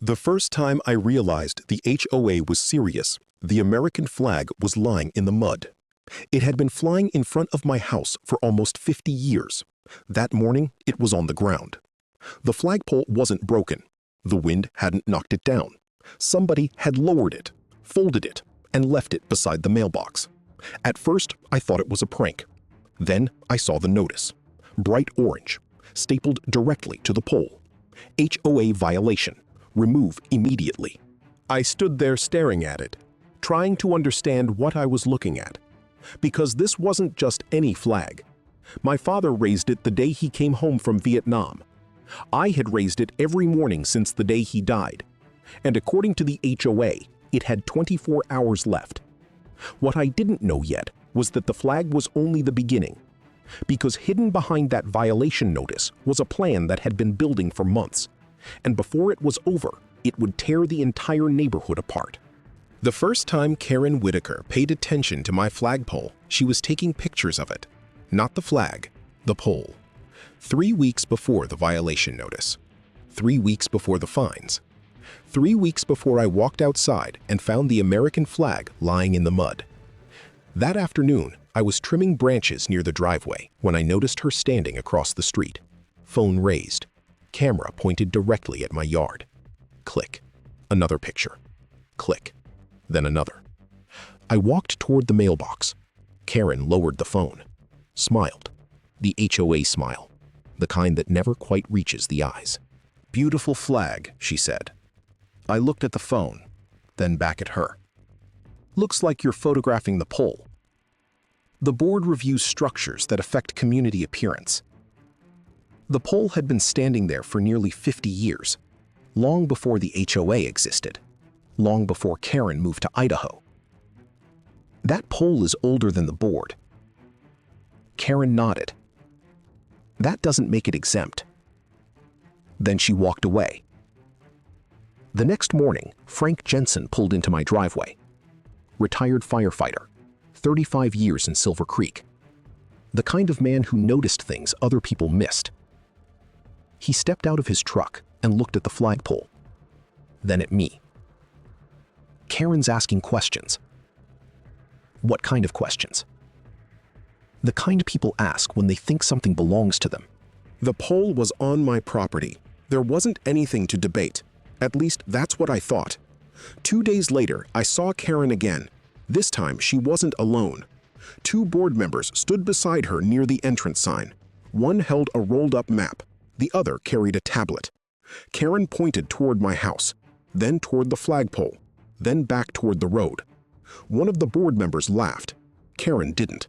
The first time I realized the HOA was serious, the American flag was lying in the mud. It had been flying in front of my house for almost 50 years. That morning, it was on the ground. The flagpole wasn't broken. The wind hadn't knocked it down. Somebody had lowered it, folded it, and left it beside the mailbox. At first, I thought it was a prank. Then I saw the notice. Bright orange, stapled directly to the pole. HOA violation. Remove immediately. I stood there staring at it, trying to understand what I was looking at. Because this wasn't just any flag. My father raised it the day he came home from Vietnam. I had raised it every morning since the day he died. And according to the HOA, it had 24 hours left. What I didn't know yet was that the flag was only the beginning. Because hidden behind that violation notice was a plan that had been building for months. And before it was over, it would tear the entire neighborhood apart. The first time Karen Whitaker paid attention to my flagpole, she was taking pictures of it. Not the flag, the pole. 3 weeks before the violation notice. 3 weeks before the fines. 3 weeks before I walked outside and found the American flag lying in the mud. That afternoon, I was trimming branches near the driveway when I noticed her standing across the street. Phone raised. Camera pointed directly at my yard. Click. Another picture. Click. Then another. I walked toward the mailbox. Karen lowered the phone. Smiled. The HOA smile. The kind that never quite reaches the eyes. "Beautiful flag," she said. I looked at the phone, then back at her. "Looks like you're photographing the pole." The board reviews structures that affect community appearance. The pole had been standing there for nearly 50 years, long before the HOA existed, long before Karen moved to Idaho. That pole is older than the board. Karen nodded. That doesn't make it exempt. Then she walked away. The next morning, Frank Jensen pulled into my driveway. Retired firefighter, 35 years in Silver Creek. The kind of man who noticed things other people missed. He stepped out of his truck and looked at the flagpole, then at me. Karen's asking questions. What kind of questions? The kind people ask when they think something belongs to them. The pole was on my property. There wasn't anything to debate. At least that's what I thought. 2 days later, I saw Karen again. This time, she wasn't alone. 2 board members stood beside her near the entrance sign. One held a rolled-up map. The other carried a tablet. Karen pointed toward my house, then toward the flagpole, then back toward the road. One of the board members laughed. Karen didn't.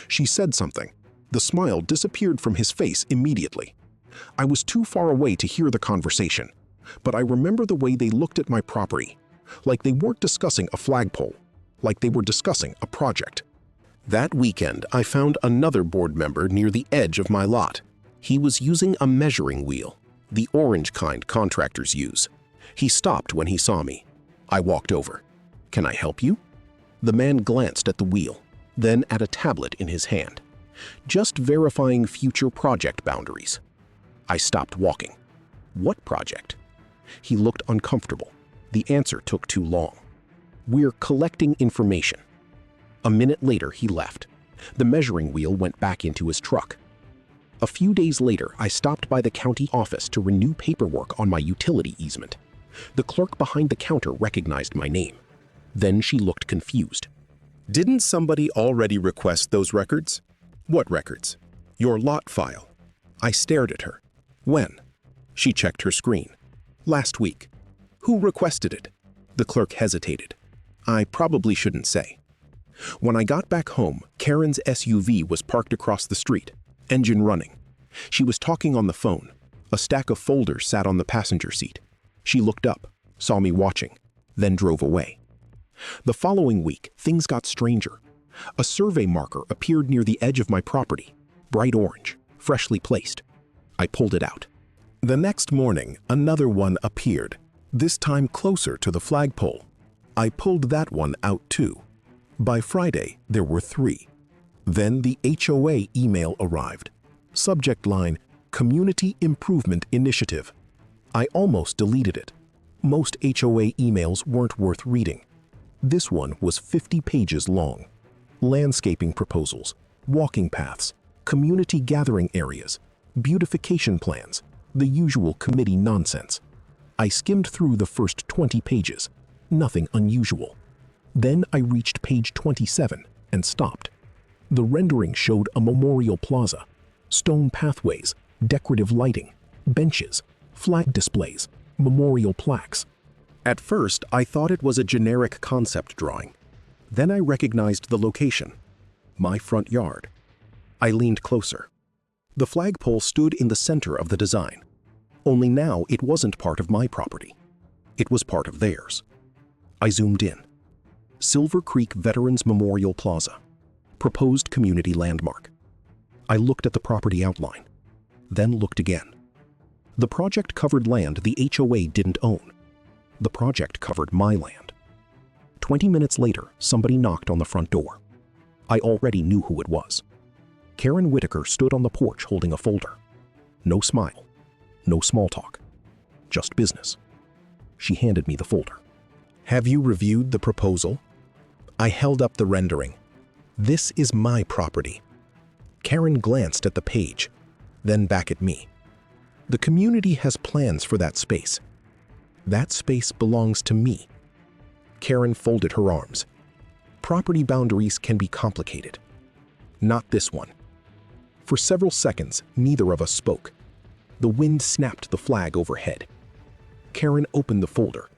She said something. The smile disappeared from his face immediately. I was too far away to hear the conversation, but I remember the way they looked at my property, like they weren't discussing a flagpole, like they were discussing a project. That weekend, I found another board member near the edge of my lot. He was using a measuring wheel, the orange kind contractors use. He stopped when he saw me. I walked over. "Can I help you?" The man glanced at the wheel, then at a tablet in his hand. "Just verifying future project boundaries." I stopped walking. "What project?" He looked uncomfortable. The answer took too long. "We're collecting information." A minute later, he left. The measuring wheel went back into his truck. A few days later, I stopped by the county office to renew paperwork on my utility easement. The clerk behind the counter recognized my name. Then she looked confused. "Didn't somebody already request those records?" "What records?" "Your lot file." I stared at her. "When?" She checked her screen. "Last week." "Who requested it?" The clerk hesitated. "I probably shouldn't say." When I got back home, Karen's SUV was parked across the street, engine running. She was talking on the phone. A stack of folders sat on the passenger seat. She looked up, saw me watching, then drove away. The following week, things got stranger. A survey marker appeared near the edge of my property, bright orange, freshly placed. I pulled it out. The next morning, another one appeared, this time closer to the flagpole. I pulled that one out too. By Friday, there were 3. Then the HOA email arrived. Subject line, Community Improvement Initiative. I almost deleted it. Most HOA emails weren't worth reading. This one was 50 pages long. Landscaping proposals, walking paths, community gathering areas, beautification plans, the usual committee nonsense. I skimmed through the first 20 pages, nothing unusual. Then I reached page 27 and stopped. The rendering showed a memorial plaza, stone pathways, decorative lighting, benches, flag displays, memorial plaques. At first, I thought it was a generic concept drawing. Then I recognized the location, my front yard. I leaned closer. The flagpole stood in the center of the design. Only now it wasn't part of my property. It was part of theirs. I zoomed in. Silver Creek Veterans Memorial Plaza, proposed community landmark. I looked at the property outline, then looked again. The project covered land the HOA didn't own. The project covered my land. 20 minutes later, somebody knocked on the front door. I already knew who it was. Karen Whitaker stood on the porch holding a folder. No smile, no small talk, just business. She handed me the folder. "Have you reviewed the proposal?" I held up the rendering. "This is my property." Karen glanced at the page, then back at me. "The community has plans for that space. That space belongs to me." Karen folded her arms. "Property boundaries can be complicated. Not this one." For several seconds, neither of us spoke. The wind snapped the flag overhead. Karen opened the folder,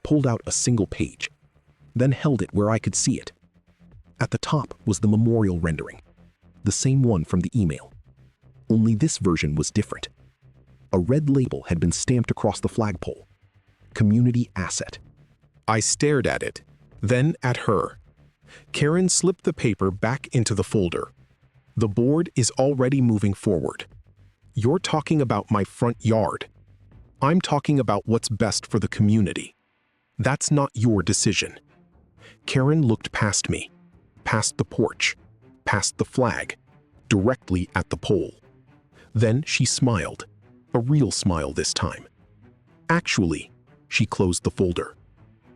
pulled out a single page, then held it where I could see it. At the top was the memorial rendering, the same one from the email. Only this version was different. A red label had been stamped across the flagpole. Community asset. I stared at it, then at her. Karen slipped the paper back into the folder. "The board is already moving forward. You're talking about my front yard. I'm talking about what's best for the community. That's not your decision." Karen looked past me, past the porch, past the flag, directly at the pole. Then she smiled, a real smile this time. "Actually," she closed the folder,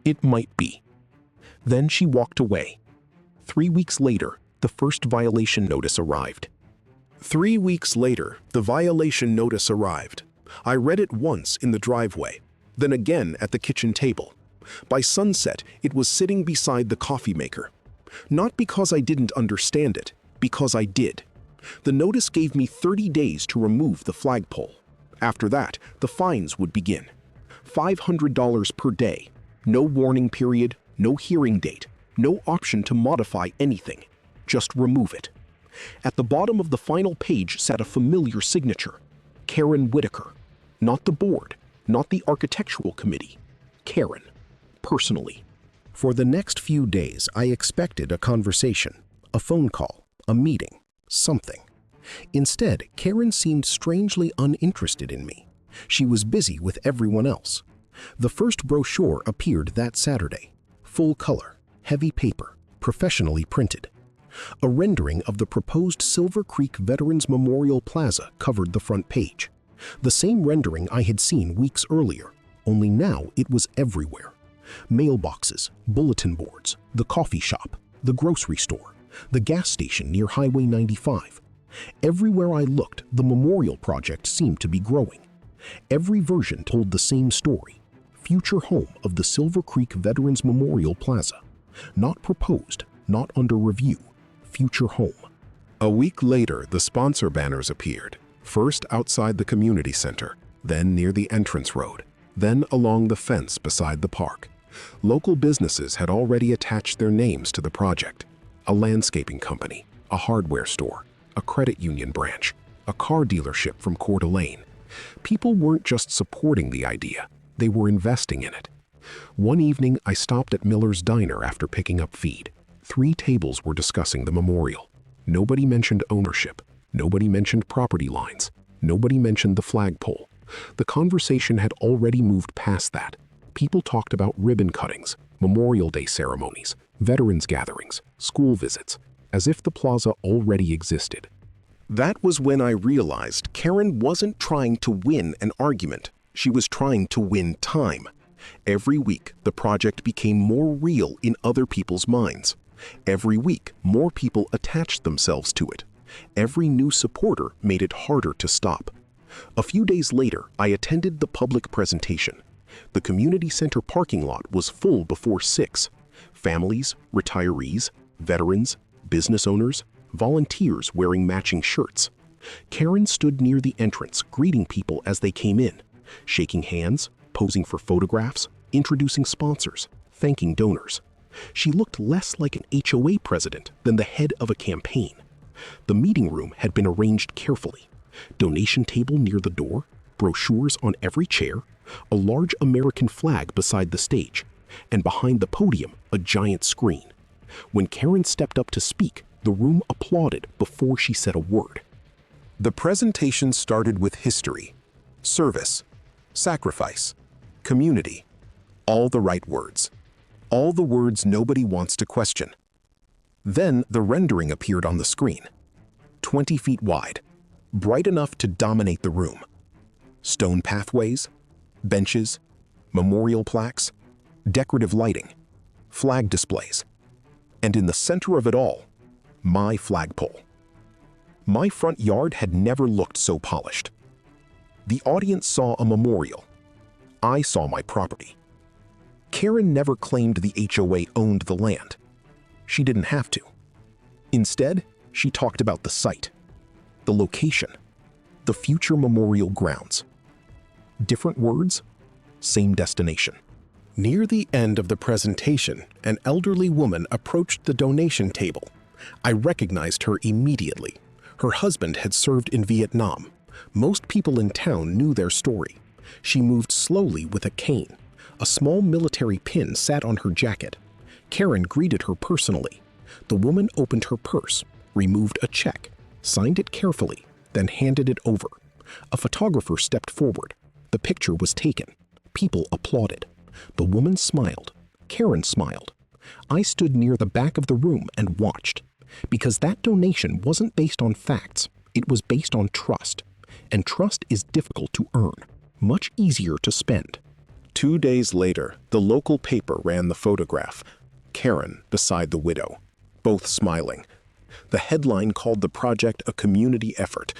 "it might be." Then she walked away. 3 weeks later, the first violation notice arrived. 3 weeks later, the violation notice arrived. I read it once in the driveway, then again at the kitchen table. By sunset, it was sitting beside the coffee maker. Not because I didn't understand it, because I did. The notice gave me 30 days to remove the flagpole. After that, the fines would begin. $500 per day. No warning period, no hearing date, no option to modify anything. Just remove it. At the bottom of the final page sat a familiar signature. Karen Whitaker. Not the board, not the architectural committee. Karen. Personally. For the next few days, I expected a conversation, a phone call, a meeting, something. Instead, Karen seemed strangely uninterested in me. She was busy with everyone else. The first brochure appeared that Saturday. Full color, heavy paper, professionally printed. A rendering of the proposed Silver Creek Veterans Memorial Plaza covered the front page. The same rendering I had seen weeks earlier, only now it was everywhere. Mailboxes, bulletin boards, the coffee shop, the grocery store, the gas station near Highway 95. Everywhere I looked, the memorial project seemed to be growing. Every version told the same story. Future home of the Silver Creek Veterans Memorial Plaza. Not proposed, not under review. Future home. A week later, the sponsor banners appeared. First outside the community center, then near the entrance road, then along the fence beside the park. Local businesses had already attached their names to the project. A landscaping company, a hardware store, a credit union branch, a car dealership from Coeur d'Alene. People weren't just supporting the idea, they were investing in it. One evening, I stopped at Miller's Diner after picking up feed. 3 tables were discussing the memorial. Nobody mentioned ownership. Nobody mentioned property lines. Nobody mentioned the flagpole. The conversation had already moved past that. People talked about ribbon cuttings, Memorial Day ceremonies, veterans gatherings, school visits, as if the plaza already existed. That was when I realized Karen wasn't trying to win an argument. She was trying to win time. Every week, the project became more real in other people's minds. Every week, more people attached themselves to it. Every new supporter made it harder to stop. A few days later, I attended the public presentation. The community center parking lot was full before 6. Families, retirees, veterans, business owners, volunteers wearing matching shirts. Karen stood near the entrance, greeting people as they came in, shaking hands, posing for photographs, introducing sponsors, thanking donors. She looked less like an HOA president than the head of a campaign. The meeting room had been arranged carefully. Donation table near the door, brochures on every chair, a large American flag beside the stage, and behind the podium, a giant screen. When Karen stepped up to speak, the room applauded before she said a word. The presentation started with history, service, sacrifice, community, all the right words. All the words nobody wants to question. Then the rendering appeared on the screen. 20 feet wide, bright enough to dominate the room. Stone pathways, benches, memorial plaques, decorative lighting, flag displays. And in the center of it all, my flagpole. My front yard had never looked so polished. The audience saw a memorial. I saw my property. Karen never claimed the HOA owned the land. She didn't have to. Instead, she talked about the site, the location, the future memorial grounds. Different words, same destination. Near the end of the presentation, an elderly woman approached the donation table. I recognized her immediately. Her husband had served in Vietnam. Most people in town knew their story. She moved slowly with a cane. A small military pin sat on her jacket. Karen greeted her personally. The woman opened her purse, removed a check, signed it carefully, then handed it over. A photographer stepped forward. The picture was taken. People applauded. The woman smiled. Karen smiled. I stood near the back of the room and watched. Because that donation wasn't based on facts, it was based on trust. And trust is difficult to earn, much easier to spend. 2 days later, the local paper ran the photograph. Karen beside the widow, both smiling. The headline called the project a community effort.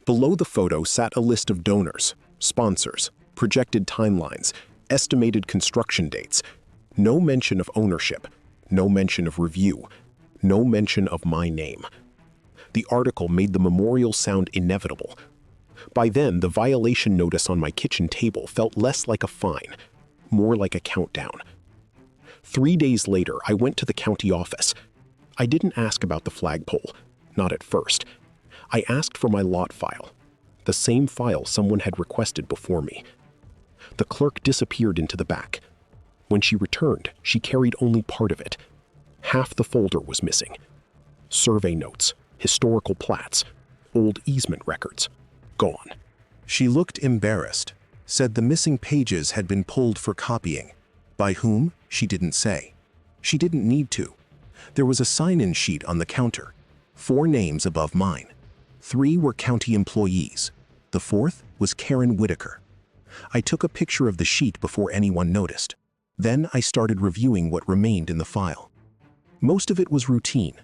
Below the photo sat a list of donors, sponsors, projected timelines, estimated construction dates. No mention of ownership, no mention of review, no mention of my name. The article made the memorial sound inevitable. By then, the violation notice on my kitchen table felt less like a fine, more like a countdown. 3 days later, I went to the county office. I didn't ask about the flagpole, not at first. I asked for my lot file, the same file someone had requested before me. The clerk disappeared into the back. When she returned, she carried only part of it. Half the folder was missing. Survey notes, historical plats, old easement records. Gone. She looked embarrassed, said the missing pages had been pulled for copying. By whom, she didn't say. She didn't need to. There was a sign-in sheet on the counter, 4 names above mine. 3 were county employees. The 4th was Karen Whitaker. I took a picture of the sheet before anyone noticed. Then I started reviewing what remained in the file. Most of it was routine.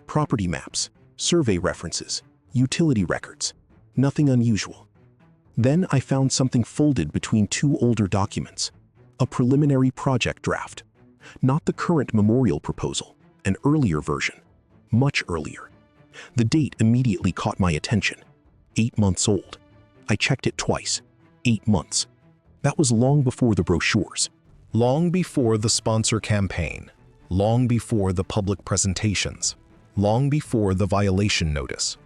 Property maps, survey references, utility records. Nothing unusual. Then I found something folded between 2 older documents. A preliminary project draft. Not the current memorial proposal, an earlier version. Much earlier. The date immediately caught my attention. 8 months old. I checked it twice. 8 months. That was long before the brochures. Long before the sponsor campaign. Long before the public presentations. Long before the violation notice.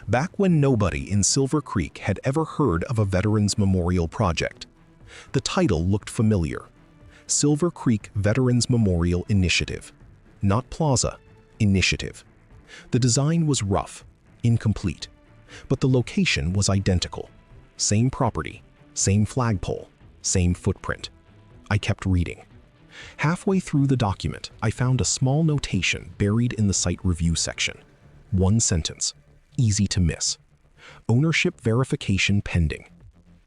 Back when nobody in Silver Creek had ever heard of a Veterans Memorial Project. The title looked familiar. Silver Creek Veterans Memorial Initiative. Not Plaza, Initiative. The design was rough, incomplete, but the location was identical. Same property, same flagpole, same footprint. I kept reading. Halfway through the document, I found a small notation buried in the site review section. 1 sentence. Easy to miss. Ownership verification pending.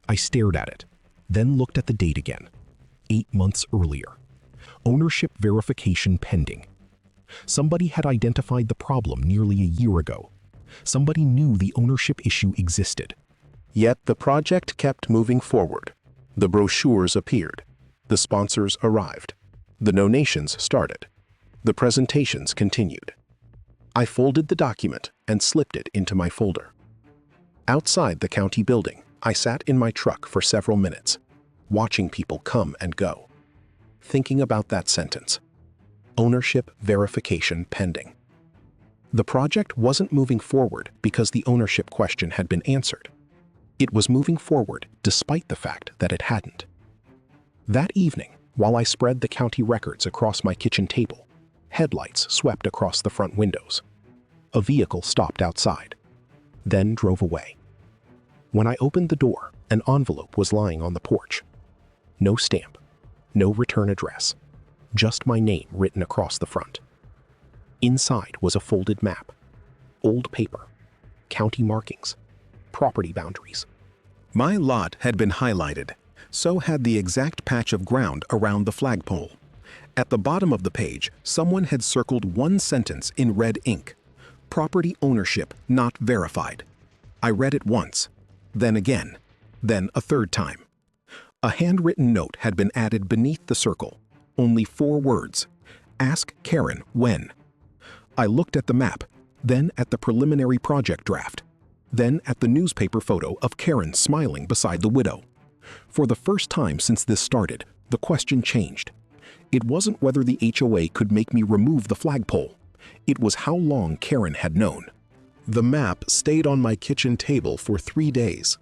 I stared at it, then looked at the date again. 8 months earlier. Ownership verification pending. Somebody had identified the problem nearly a year ago. Somebody knew the ownership issue existed. Yet the project kept moving forward. The brochures appeared. The sponsors arrived. The donations started. The presentations continued. I folded the document and slipped it into my folder. Outside the county building, I sat in my truck for several minutes, watching people come and go, thinking about that sentence. Ownership verification pending. The project wasn't moving forward because the ownership question had been answered. It was moving forward despite the fact that it hadn't. That evening, while I spread the county records across my kitchen table, headlights swept across the front windows. A vehicle stopped outside, then drove away. When I opened the door, an envelope was lying on the porch. No stamp, no return address, just my name written across the front. Inside was a folded map, old paper, county markings, property boundaries. My lot had been highlighted, so had the exact patch of ground around the flagpole. At the bottom of the page, someone had circled one sentence in red ink: property ownership not verified. I read it once, then again, then a third time. A handwritten note had been added beneath the circle, only 4 words: ask Karen when. I looked at the map, then at the preliminary project draft, then at the newspaper photo of Karen smiling beside the widow. For the first time since this started, the question changed. It wasn't whether the HOA could make me remove the flagpole. It was how long Karen had known. The map stayed on my kitchen table for 3 days.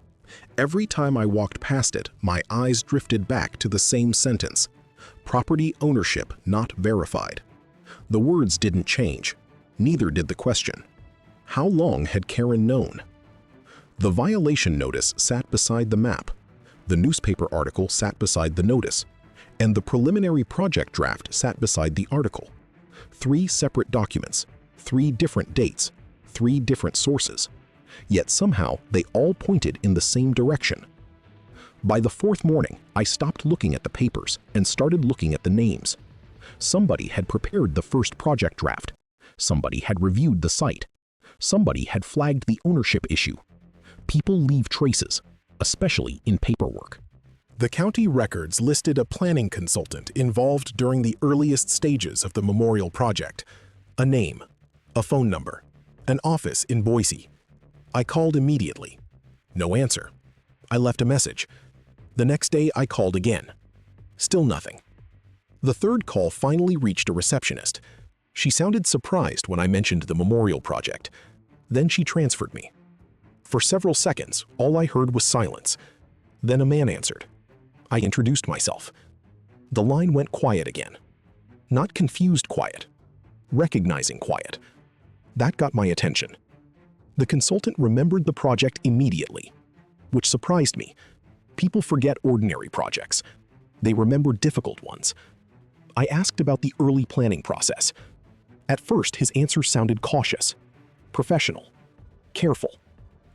Every time I walked past it, my eyes drifted back to the same sentence: property ownership not verified. The words didn't change. Neither did the question. How long had Karen known? The violation notice sat beside the map. The newspaper article sat beside the notice. And the preliminary project draft sat beside the article. 3 separate documents, 3 different dates, 3 different sources. Yet somehow they all pointed in the same direction. By the 4th morning, I stopped looking at the papers and started looking at the names. Somebody had prepared the first project draft. Somebody had reviewed the site. Somebody had flagged the ownership issue. People leave traces, especially in paperwork. The county records listed a planning consultant involved during the earliest stages of the memorial project. A name, a phone number, an office in Boise. I called immediately. No answer. I left a message. The next day I called again. Still nothing. The 3rd call finally reached a receptionist. She sounded surprised when I mentioned the memorial project. Then she transferred me. For several seconds, all I heard was silence. Then a man answered. I introduced myself. The line went quiet again. Not confused quiet, recognizing quiet. That got my attention. The consultant remembered the project immediately, which surprised me. People forget ordinary projects. They remember difficult ones. I asked about the early planning process. At first, his answer sounded cautious, professional, careful.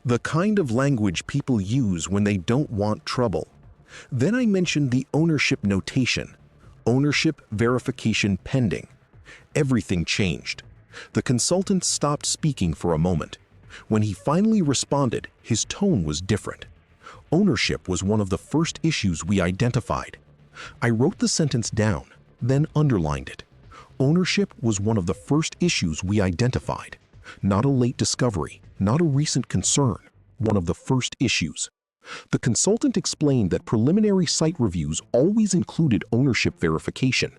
The kind of language people use when they don't want trouble. Then I mentioned the ownership notation, ownership verification pending. Everything changed. The consultant stopped speaking for a moment. When he finally responded, his tone was different. Ownership was one of the first issues we identified. I wrote the sentence down, then underlined it. Ownership was one of the first issues we identified. Not a late discovery, not a recent concern, one of the first issues. The consultant explained that preliminary site reviews always included ownership verification,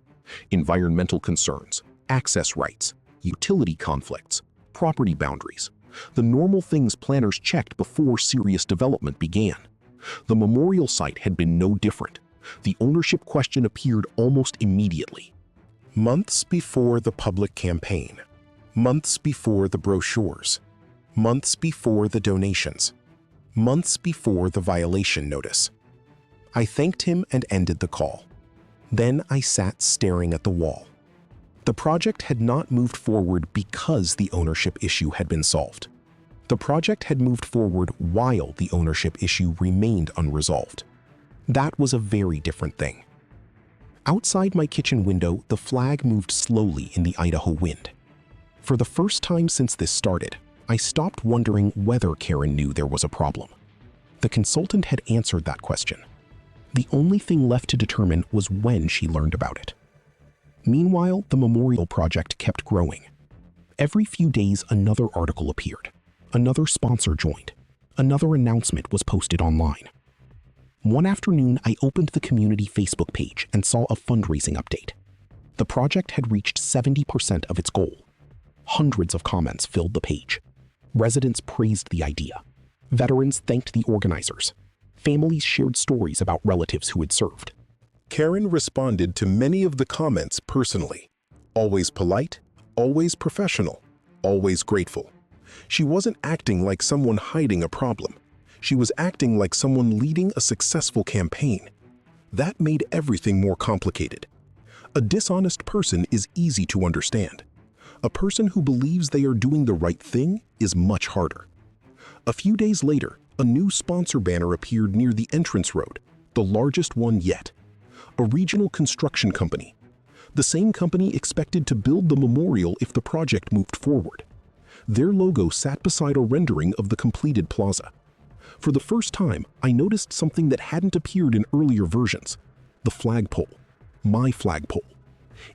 environmental concerns, access rights, utility conflicts, property boundaries, the normal things planners checked before serious development began. The memorial site had been no different. The ownership question appeared almost immediately. Months before the public campaign, months before the brochures, months before the donations, months before the violation notice. I thanked him and ended the call. Then I sat staring at the wall. The project had not moved forward because the ownership issue had been solved. The project had moved forward while the ownership issue remained unresolved. That was a very different thing. Outside my kitchen window, the flag moved slowly in the Idaho wind. For the first time since this started, I stopped wondering whether Karen knew there was a problem. The consultant had answered that question. The only thing left to determine was when she learned about it. Meanwhile, the memorial project kept growing. Every few days, another article appeared. Another sponsor joined. Another announcement was posted online. One afternoon, I opened the community Facebook page and saw a fundraising update. The project had reached 70% of its goal. Hundreds of comments filled the page. Residents praised the idea. Veterans thanked the organizers. Families shared stories about relatives who had served. Karen responded to many of the comments personally. Always polite, always professional, always grateful. She wasn't acting like someone hiding a problem. She was acting like someone leading a successful campaign. That made everything more complicated. A dishonest person is easy to understand. A person who believes they are doing the right thing is much harder. A few days later, a new sponsor banner appeared near the entrance road, the largest one yet. A regional construction company. The same company expected to build the memorial if the project moved forward. Their logo sat beside a rendering of the completed plaza. For the first time, I noticed something that hadn't appeared in earlier versions. The flagpole. My flagpole.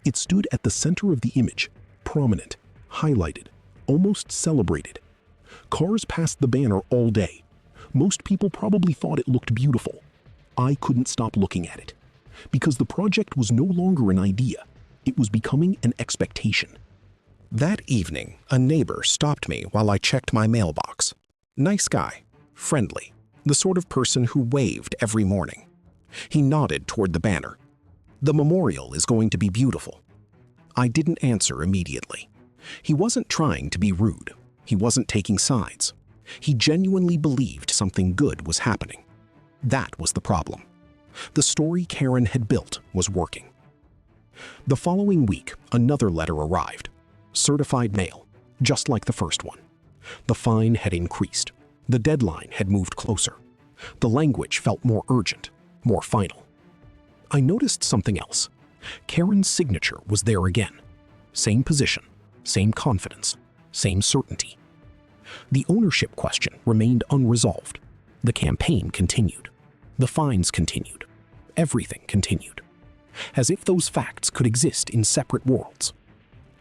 It stood at the center of the image, prominent, highlighted, almost celebrated. Cars passed the banner all day. Most people probably thought it looked beautiful. I couldn't stop looking at it. Because the project was no longer an idea. It was becoming an expectation. That evening, a neighbor stopped me while I checked my mailbox. Nice guy, friendly, the sort of person who waved every morning. He nodded toward the banner. The memorial is going to be beautiful. I didn't answer immediately. He wasn't trying to be rude. He wasn't taking sides. He genuinely believed something good was happening. That was the problem. The story Karen had built was working. The following week, another letter arrived. Certified mail, just like the first one. The fine had increased. The deadline had moved closer. The language felt more urgent, more final. I noticed something else. Karen's signature was there again. Same position, same confidence, same certainty. The ownership question remained unresolved. The campaign continued. The fines continued. Everything continued. As if those facts could exist in separate worlds.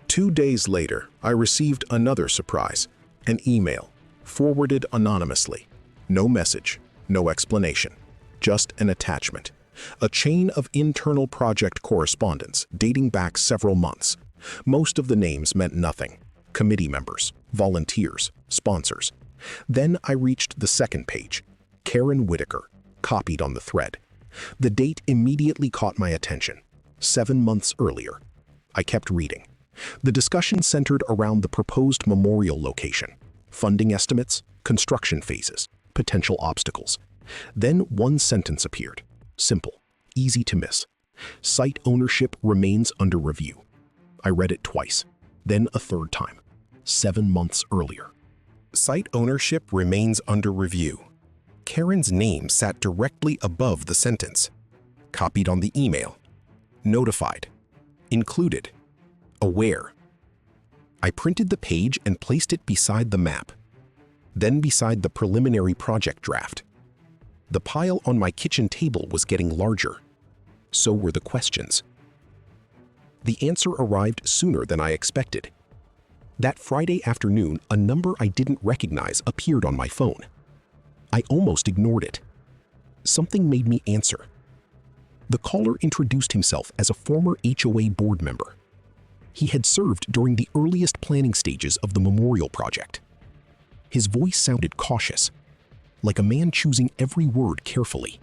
2 days later, I received another surprise, an email, forwarded anonymously. No message, no explanation, just an attachment. A chain of internal project correspondence dating back several months. Most of the names meant nothing. Committee members, volunteers, sponsors. Then I reached the second page. Karen Whitaker, copied on the thread. The date immediately caught my attention. 7 months earlier. I kept reading. The discussion centered around the proposed memorial location, funding estimates, construction phases, potential obstacles. Then one sentence appeared. Simple, easy to miss. Site ownership remains under review. I read it twice, then a third time. 7 months earlier. Site ownership remains under review. Karen's name sat directly above the sentence. Copied on the email. Notified. Included. Aware. I printed the page and placed it beside the map. Then beside the preliminary project draft. The pile on my kitchen table was getting larger. So were the questions. The answer arrived sooner than I expected. That Friday afternoon, a number I didn't recognize appeared on my phone. I almost ignored it. Something made me answer. The caller introduced himself as a former HOA board member. He had served during the earliest planning stages of the memorial project. His voice sounded cautious, like a man choosing every word carefully.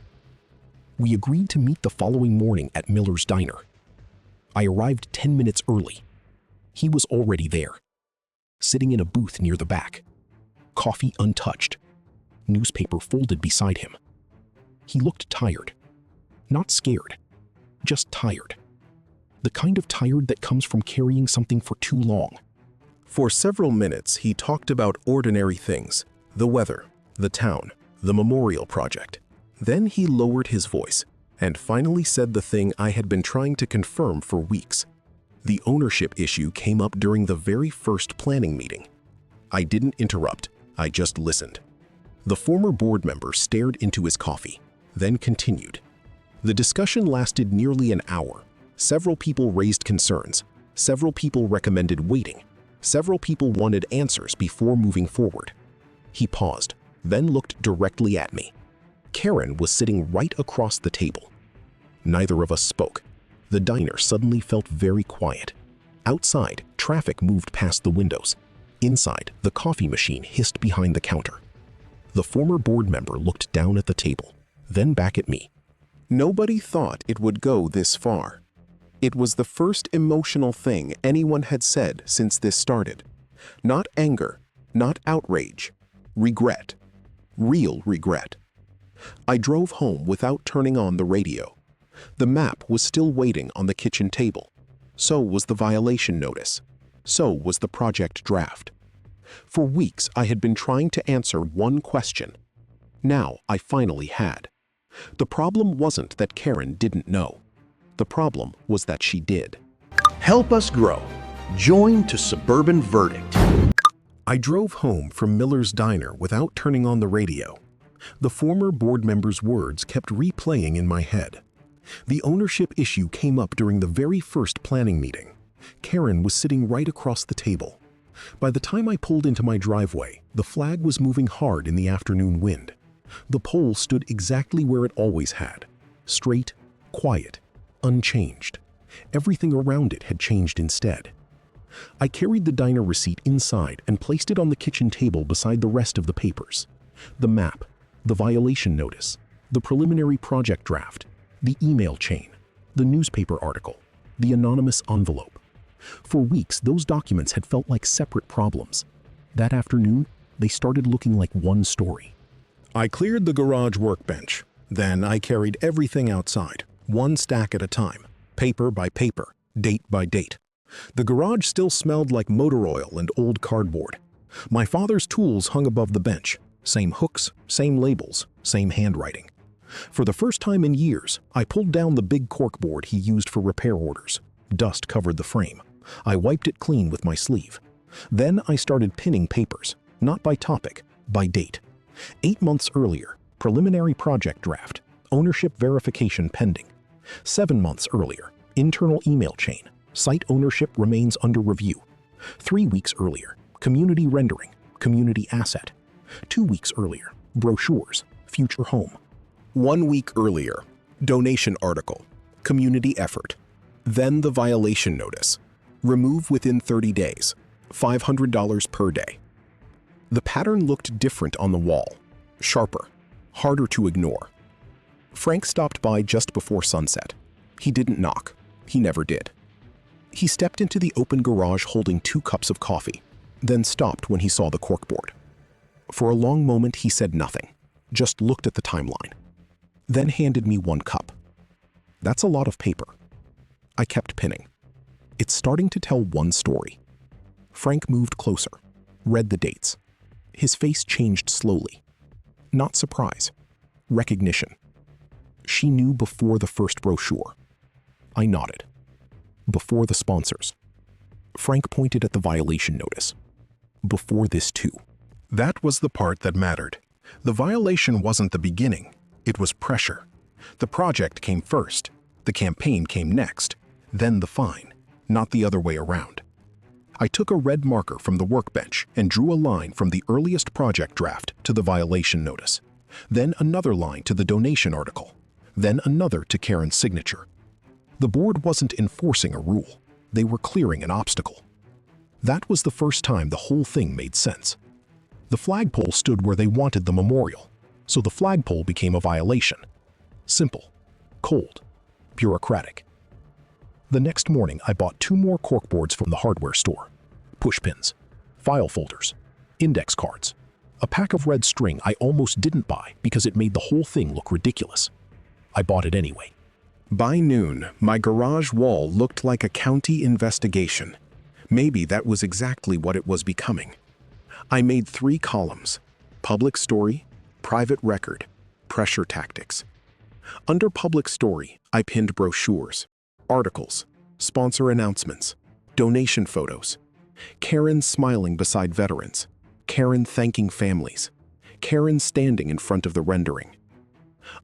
We agreed to meet the following morning at Miller's Diner. I arrived 10 minutes early. He was already there, sitting in a booth near the back, coffee untouched, newspaper folded beside him. He looked tired, not scared, just tired. The kind of tired that comes from carrying something for too long. For several minutes, he talked about ordinary things, the weather, the town, the memorial project. Then he lowered his voice, and finally said the thing I had been trying to confirm for weeks. The ownership issue came up during the very first planning meeting. I didn't interrupt, I just listened. The former board member stared into his coffee, then continued. The discussion lasted nearly an hour. Several people raised concerns. Several people recommended waiting. Several people wanted answers before moving forward. He paused, then looked directly at me. Karen was sitting right across the table. Neither of us spoke. The diner suddenly felt very quiet. Outside, traffic moved past the windows. Inside, the coffee machine hissed behind the counter. The former board member looked down at the table, then back at me. Nobody thought it would go this far. It was the first emotional thing anyone had said since this started. Not anger, not outrage. Regret. Real regret. I drove home without turning on the radio. The map was still waiting on the kitchen table. So was the violation notice. So was the project draft. For weeks, I had been trying to answer one question. Now I finally had. The problem wasn't that Karen didn't know. The problem was that she did. Help us grow. Join to Suburban Verdict. I drove home from Miller's Diner without turning on the radio. The former board member's words kept replaying in my head. The ownership issue came up during the very first planning meeting. Karen was sitting right across the table. By the time I pulled into my driveway, the flag was moving hard in the afternoon wind. The pole stood exactly where it always had. Straight, quiet, unchanged. Everything around it had changed instead. I carried the diner receipt inside and placed it on the kitchen table beside the rest of the papers. The map, the violation notice, the preliminary project draft, the email chain, the newspaper article, the anonymous envelope. For weeks, those documents had felt like separate problems. That afternoon, they started looking like one story. I cleared the garage workbench. Then I carried everything outside, one stack at a time, paper by paper, date by date. The garage still smelled like motor oil and old cardboard. My father's tools hung above the bench. Same hooks, same labels, same handwriting. For the first time in years, I pulled down the big corkboard he used for repair orders. Dust covered the frame. I wiped it clean with my sleeve. Then I started pinning papers, not by topic, by date. 8 months earlier, preliminary project draft, ownership verification pending. 7 months earlier, internal email chain, site ownership remains under review. 3 weeks earlier, community rendering, community asset. 2 weeks earlier, brochures, future home. 1 week earlier, donation article, community effort. Then the violation notice. Remove within 30 days, $500 per day. The pattern looked different on the wall, sharper, harder to ignore. Frank stopped by just before sunset. He didn't knock. He never did. He stepped into the open garage holding 2 cups of coffee, then stopped when he saw the corkboard. For a long moment, he said nothing, just looked at the timeline, then handed me 1 cup. That's a lot of paper. I kept pinning. It's starting to tell one story. Frank moved closer, read the dates. His face changed slowly. Not surprise, recognition. She knew before the first brochure. I nodded. Before the sponsors. Frank pointed at the violation notice. Before this too. That was the part that mattered. The violation wasn't the beginning. It was pressure. The project came first. The campaign came next. Then the fine, not the other way around. I took a red marker from the workbench and drew a line from the earliest project draft to the violation notice. Then another line to the donation article. Then another to Karen's signature. The board wasn't enforcing a rule. They were clearing an obstacle. That was the first time the whole thing made sense. The flagpole stood where they wanted the memorial, so the flagpole became a violation. Simple, cold, bureaucratic. The next morning, I bought 2 more corkboards from the hardware store. Pushpins, file folders, index cards. A pack of red string I almost didn't buy because it made the whole thing look ridiculous. I bought it anyway. By noon, my garage wall looked like a county investigation. Maybe that was exactly what it was becoming. I made 3 columns: public story, private record, pressure tactics. Under public story, I pinned brochures, articles, sponsor announcements, donation photos. Karen smiling beside veterans. Karen thanking families. Karen standing in front of the rendering.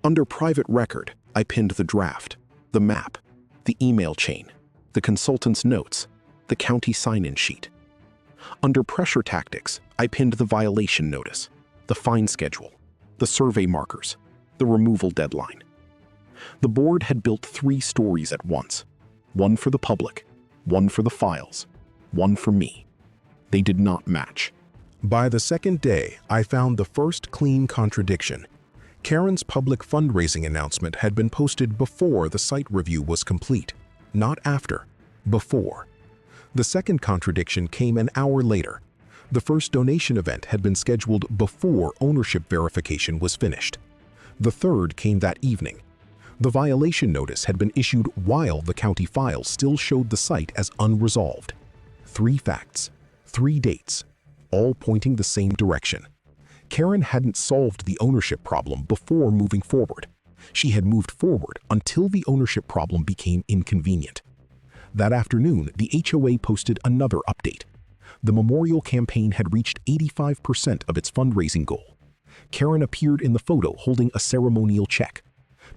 Under private record, I pinned the draft, the map, the email chain, the consultant's notes, the county sign-in sheet. Under pressure tactics, I pinned the violation notice, the fine schedule, the survey markers, the removal deadline. The board had built 3 stories at once, one for the public, one for the files, one for me. They did not match. By the second day, I found the first clean contradiction. Karen's public fundraising announcement had been posted before the site review was complete, not after, before. The second contradiction came an hour later. The first donation event had been scheduled before ownership verification was finished. The third came that evening. The violation notice had been issued while the county file still showed the site as unresolved. 3 facts, 3 dates, all pointing the same direction. Karen hadn't solved the ownership problem before moving forward. She had moved forward until the ownership problem became inconvenient. That afternoon, the HOA posted another update. The memorial campaign had reached 85% of its fundraising goal. Karen appeared in the photo holding a ceremonial check.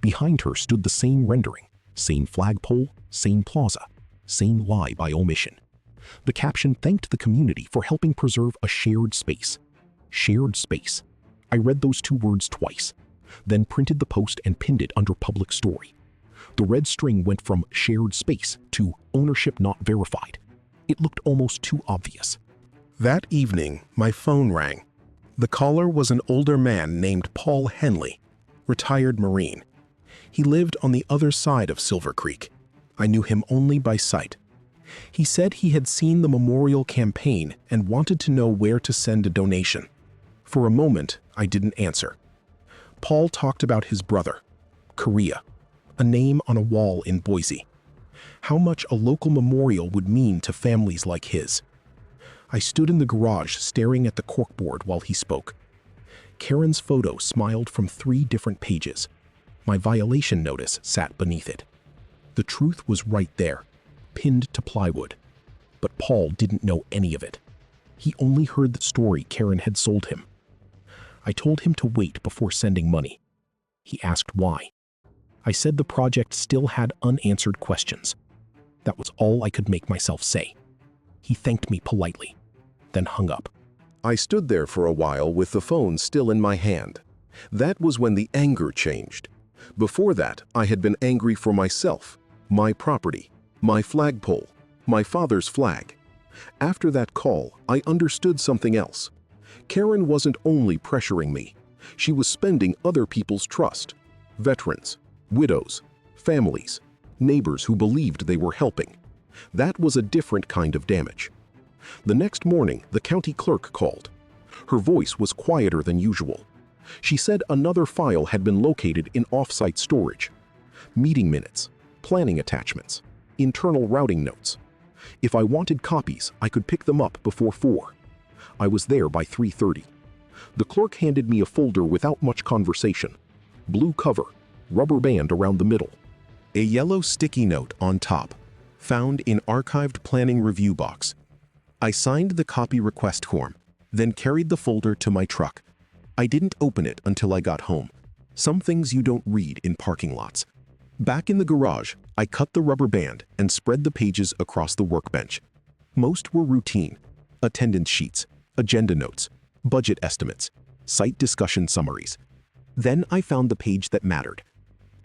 Behind her stood the same rendering, same flagpole, same plaza, same lie by omission. The caption thanked the community for helping preserve a shared space. Shared space. I read those 2 words twice, then printed the post and pinned it under public story. The red string went from shared space to ownership not verified. It looked almost too obvious. That evening, my phone rang. The caller was an older man named Paul Henley, retired Marine. He lived on the other side of Silver Creek. I knew him only by sight. He said he had seen the memorial campaign and wanted to know where to send a donation. For a moment, I didn't answer. Paul talked about his brother, Korea, a name on a wall in Boise. How much a local memorial would mean to families like his. I stood in the garage staring at the corkboard while he spoke. Karen's photo smiled from 3 different pages. My violation notice sat beneath it. The truth was right there, pinned to plywood. But Paul didn't know any of it. He only heard the story Karen had sold him. I told him to wait before sending money. He asked why. I said the project still had unanswered questions. That was all I could make myself say. He thanked me politely, then hung up. I stood there for a while with the phone still in my hand. That was when the anger changed. Before that, I had been angry for myself, my property, my flagpole, my father's flag. After that call, I understood something else. Karen wasn't only pressuring me. She was spending other people's trust. Veterans, widows, families, neighbors who believed they were helping. That was a different kind of damage. The next morning, the county clerk called. Her voice was quieter than usual. She said another file had been located in off-site storage. Meeting minutes, planning attachments, internal routing notes. If I wanted copies, I could pick them up before 4. I was there by 3:30. The clerk handed me a folder without much conversation. Blue cover, rubber band around the middle. A yellow sticky note on top, found in archived planning review box. I signed the copy request form, then carried the folder to my truck. I didn't open it until I got home. Some things you don't read in parking lots. Back in the garage, I cut the rubber band and spread the pages across the workbench. Most were routine: attendance sheets, agenda notes, budget estimates, site discussion summaries. Then I found the page that mattered.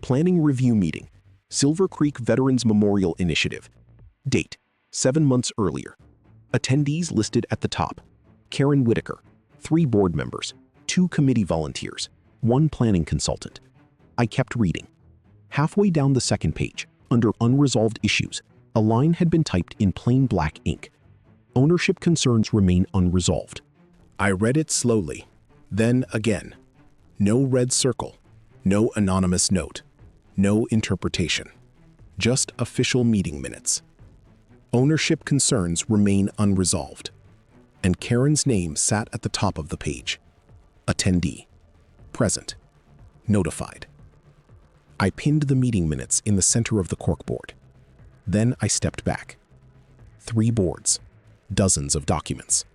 Planning review meeting, Silver Creek Veterans Memorial Initiative. Date, 7 months earlier. Attendees listed at the top: Karen Whitaker, 3 board members, 2 committee volunteers, 1 planning consultant. I kept reading. Halfway down the second page, under unresolved issues, a line had been typed in plain black ink. Ownership concerns remain unresolved. I read it slowly, then again. No red circle, no anonymous note, no interpretation. Just official meeting minutes. Ownership concerns remain unresolved. And Karen's name sat at the top of the page. Attendee. Present. Notified. I pinned the meeting minutes in the center of the corkboard. Then I stepped back. 3 boards, dozens of documents,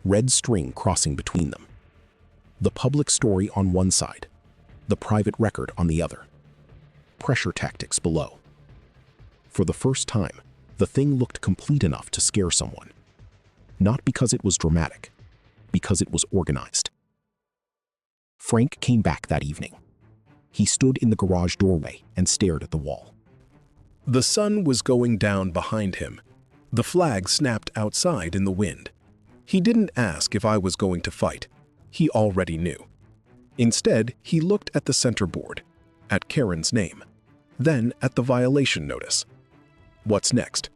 red string crossing between them. The public story on one side, the private record on the other. Pressure tactics below. For the first time, the thing looked complete enough to scare someone. Not because it was dramatic, because it was organized. Frank came back that evening. He stood in the garage doorway and stared at the wall. The sun was going down behind him. The flag snapped outside in the wind. He didn't ask if I was going to fight. He already knew. Instead, he looked at the center board, at Karen's name, then at the violation notice. What's next?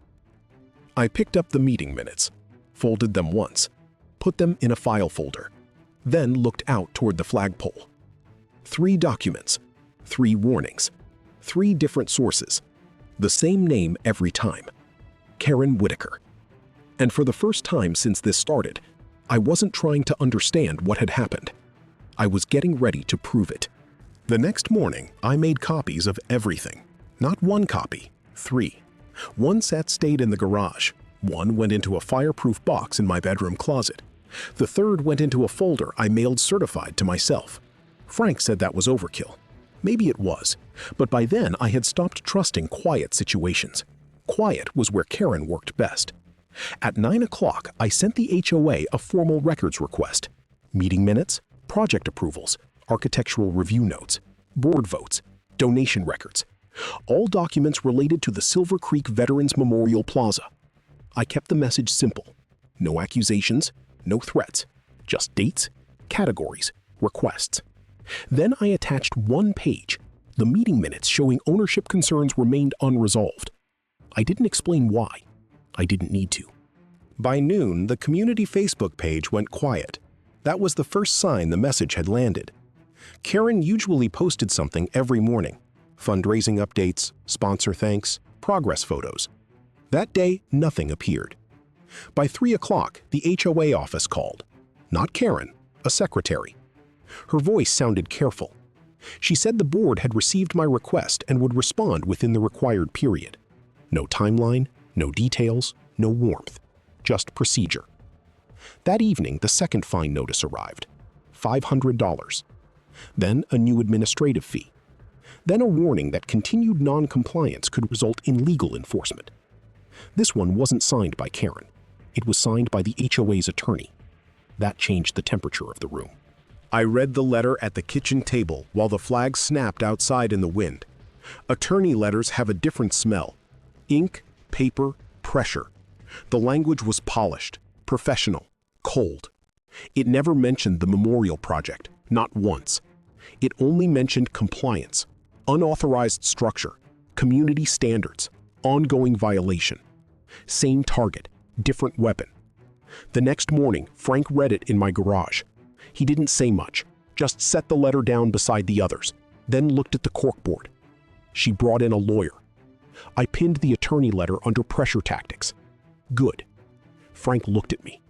I picked up the meeting minutes, folded them once, put them in a file folder, then looked out toward the flagpole. 3 documents, 3 warnings, 3 different sources, the same name every time, Karen Whitaker. And for the first time since this started, I wasn't trying to understand what had happened. I was getting ready to prove it. The next morning, I made copies of everything. Not 1 copy, 3. 1 set stayed in the garage. 1 went into a fireproof box in my bedroom closet. The 3rd went into a folder I mailed certified to myself. Frank said that was overkill. Maybe it was, but by then I had stopped trusting quiet situations. Quiet was where Karen worked best. At 9 o'clock, I sent the HOA a formal records request. Meeting minutes, project approvals, architectural review notes, board votes, donation records. All documents related to the Silver Creek Veterans Memorial Plaza. I kept the message simple. No accusations, no threats, just dates, categories, requests. Then I attached 1 page, the meeting minutes showing ownership concerns remained unresolved. I didn't explain why. I didn't need to. By noon, the community Facebook page went quiet. That was the first sign the message had landed. Karen usually posted something every morning. Fundraising updates, sponsor thanks, progress photos. That day, nothing appeared. By 3 o'clock, the HOA office called. Not Karen, a secretary. Her voice sounded careful. She said the board had received my request and would respond within the required period. No timeline, no details, no warmth, just procedure. That evening, the second fine notice arrived, $500. Then a new administrative fee. Then a warning that continued non-compliance could result in legal enforcement. This one wasn't signed by Karen. It was signed by the HOA's attorney. That changed the temperature of the room. I read the letter at the kitchen table while the flag snapped outside in the wind. Attorney letters have a different smell. Ink, paper, pressure. The language was polished, professional, cold. It never mentioned the memorial project, not once. It only mentioned compliance, unauthorized structure, community standards, ongoing violation. Same target, different weapon. The next morning, Frank read it in my garage. He didn't say much, just set the letter down beside the others, then looked at the corkboard. She brought in a lawyer. I pinned the attorney letter under pressure tactics. Good. Frank looked at me.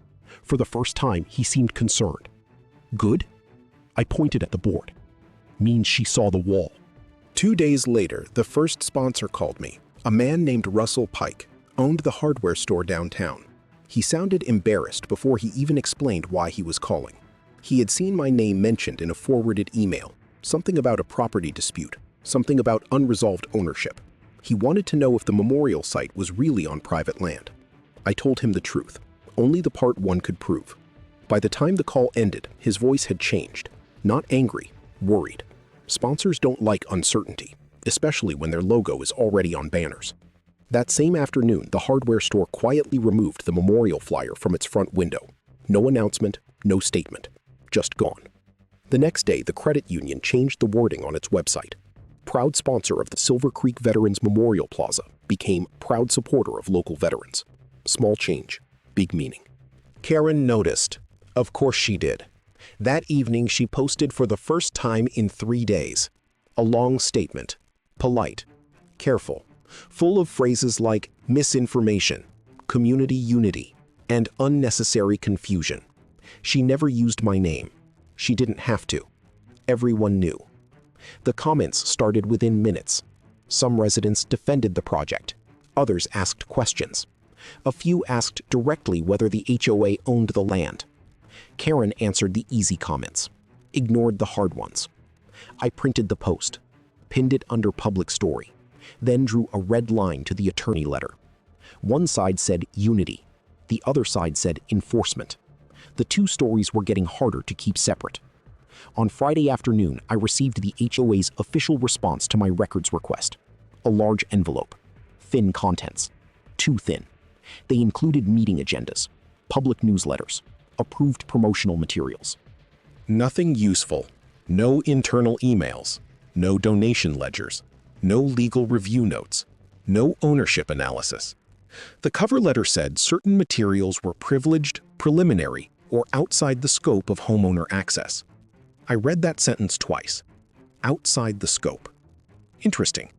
For the first time, he seemed concerned. Good? I pointed at the board. Means she saw the wall. 2 days later, the first sponsor called me. A man named Russell Pike, owned the hardware store downtown. He sounded embarrassed before he even explained why he was calling. He had seen my name mentioned in a forwarded email, something about a property dispute, something about unresolved ownership. He wanted to know if the memorial site was really on private land. I told him the truth, only the part one could prove. By the time the call ended, his voice had changed. Not angry, worried. Sponsors don't like uncertainty, especially when their logo is already on banners. That same afternoon, the hardware store quietly removed the memorial flyer from its front window. No announcement, no statement. Just gone. The next day, the credit union changed the wording on its website. Proud sponsor of the Silver Creek Veterans Memorial Plaza became proud supporter of local veterans. Small change, big meaning. Karen noticed. Of course she did. That evening, she posted for the first time in 3 days. A long statement. Polite. Careful. Full of phrases like misinformation, community unity, and unnecessary confusion. She never used my name. She didn't have to. Everyone knew. The comments started within minutes. Some residents defended the project. Others asked questions. A few asked directly whether the HOA owned the land. Karen answered the easy comments, ignored the hard ones. I printed the post, pinned it under public story, then drew a red line to the attorney letter. One side said unity, the other side said enforcement. The two stories were getting harder to keep separate. On Friday afternoon, I received the HOA's official response to my records request. A large envelope. Thin contents. Too thin. They included meeting agendas, public newsletters, approved promotional materials. Nothing useful. No internal emails. No donation ledgers. No legal review notes. No ownership analysis. The cover letter said certain materials were privileged, preliminary, or outside the scope of homeowner access. I read that sentence twice. Outside the scope. Interesting.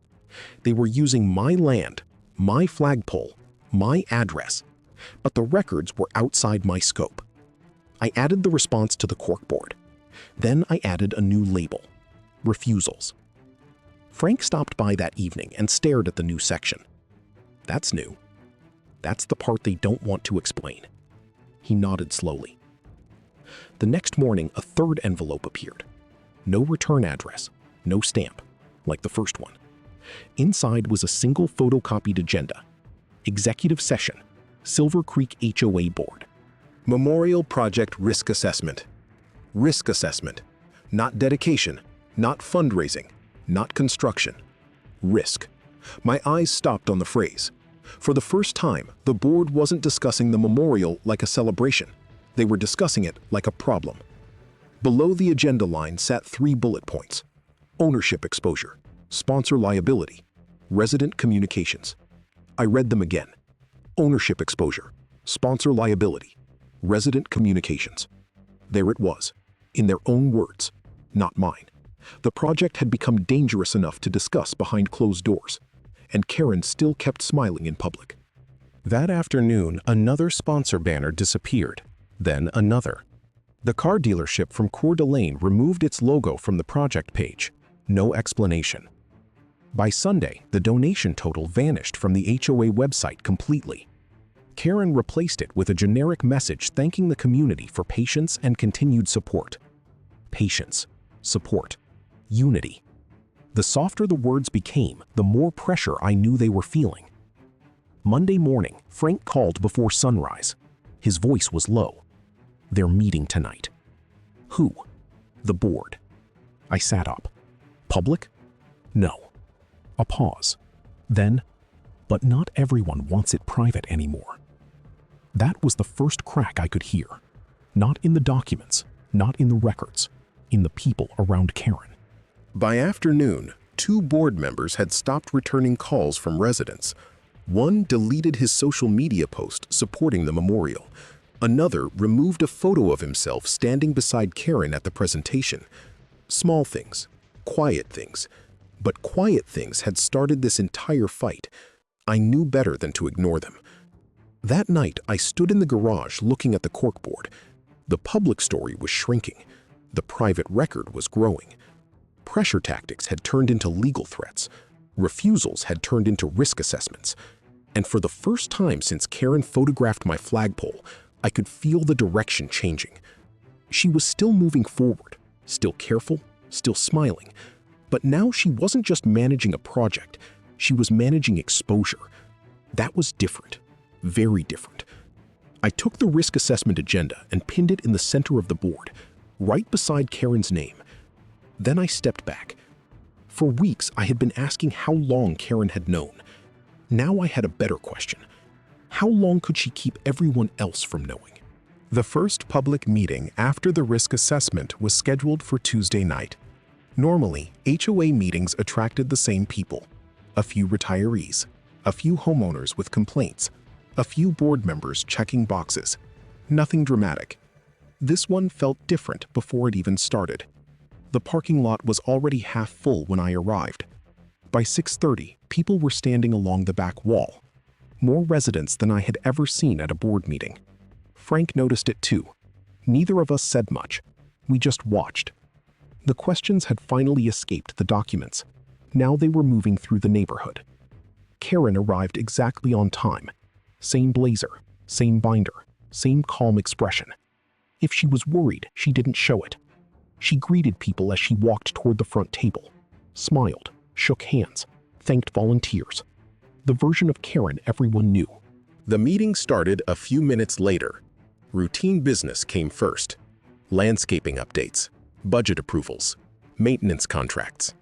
They were using my land, my flagpole, my address, but the records were outside my scope. I added the response to the corkboard. Then I added a new label, refusals. Frank stopped by that evening and stared at the new section. That's new. That's the part they don't want to explain. He nodded slowly. The next morning, a third envelope appeared. No return address, no stamp, like the first one. Inside was a single photocopied agenda. Executive session, Silver Creek HOA Board. Memorial Project Risk Assessment. Risk assessment. Not dedication, not fundraising, not construction. Risk. My eyes stopped on the phrase. For the first time, the board wasn't discussing the memorial like a celebration. They were discussing it like a problem. Below the agenda line sat 3 bullet points. Ownership exposure, sponsor liability, resident communications. I read them again. Ownership exposure, sponsor liability, resident communications. There it was, in their own words, not mine. The project had become dangerous enough to discuss behind closed doors, and Karen still kept smiling in public. That afternoon, another sponsor banner disappeared, then another. The car dealership from Coeur d'Alene removed its logo from the project page. No explanation. By Sunday, the donation total vanished from the HOA website completely. Karen replaced it with a generic message thanking the community for patience and continued support. Patience, support, unity. The softer the words became, the more pressure I knew they were feeling. Monday morning, Frank called before sunrise. His voice was low. They're meeting tonight. Who? The board. I sat up. Public? No. A pause. Then, but not everyone wants it private anymore. That was the first crack I could hear. Not in the documents, not in the records, in the people around Karen. By afternoon, 2 board members had stopped returning calls from residents. One deleted his social media post supporting the memorial. Another removed a photo of himself standing beside Karen at the presentation. Small things, quiet things. But quiet things had started this entire fight. I knew better than to ignore them. That night, I stood in the garage looking at the corkboard. The public story was shrinking. The private record was growing. Pressure tactics had turned into legal threats. Refusals had turned into risk assessments. And for the first time since Karen photographed my flagpole, I could feel the direction changing. She was still moving forward, still careful, still smiling. But now she wasn't just managing a project, she was managing exposure. That was different, very different. I took the risk assessment agenda and pinned it in the center of the board, right beside Karen's name. Then I stepped back. For weeks, I had been asking how long Karen had known. Now I had a better question. How long could she keep everyone else from knowing? The first public meeting after the risk assessment was scheduled for Tuesday night. Normally, HOA meetings attracted the same people. A few retirees, a few homeowners with complaints, a few board members checking boxes. Nothing dramatic. This one felt different before it even started. The parking lot was already half full when I arrived. By 6:30, people were standing along the back wall. More residents than I had ever seen at a board meeting. Frank noticed it too. Neither of us said much. We just watched. The questions had finally escaped the documents. Now they were moving through the neighborhood. Karen arrived exactly on time. Same blazer, same binder, same calm expression. If she was worried, she didn't show it. She greeted people as she walked toward the front table, smiled, shook hands, thanked volunteers. The version of Karen everyone knew. The meeting started a few minutes later. Routine business came first. Landscaping updates, budget approvals, maintenance contracts.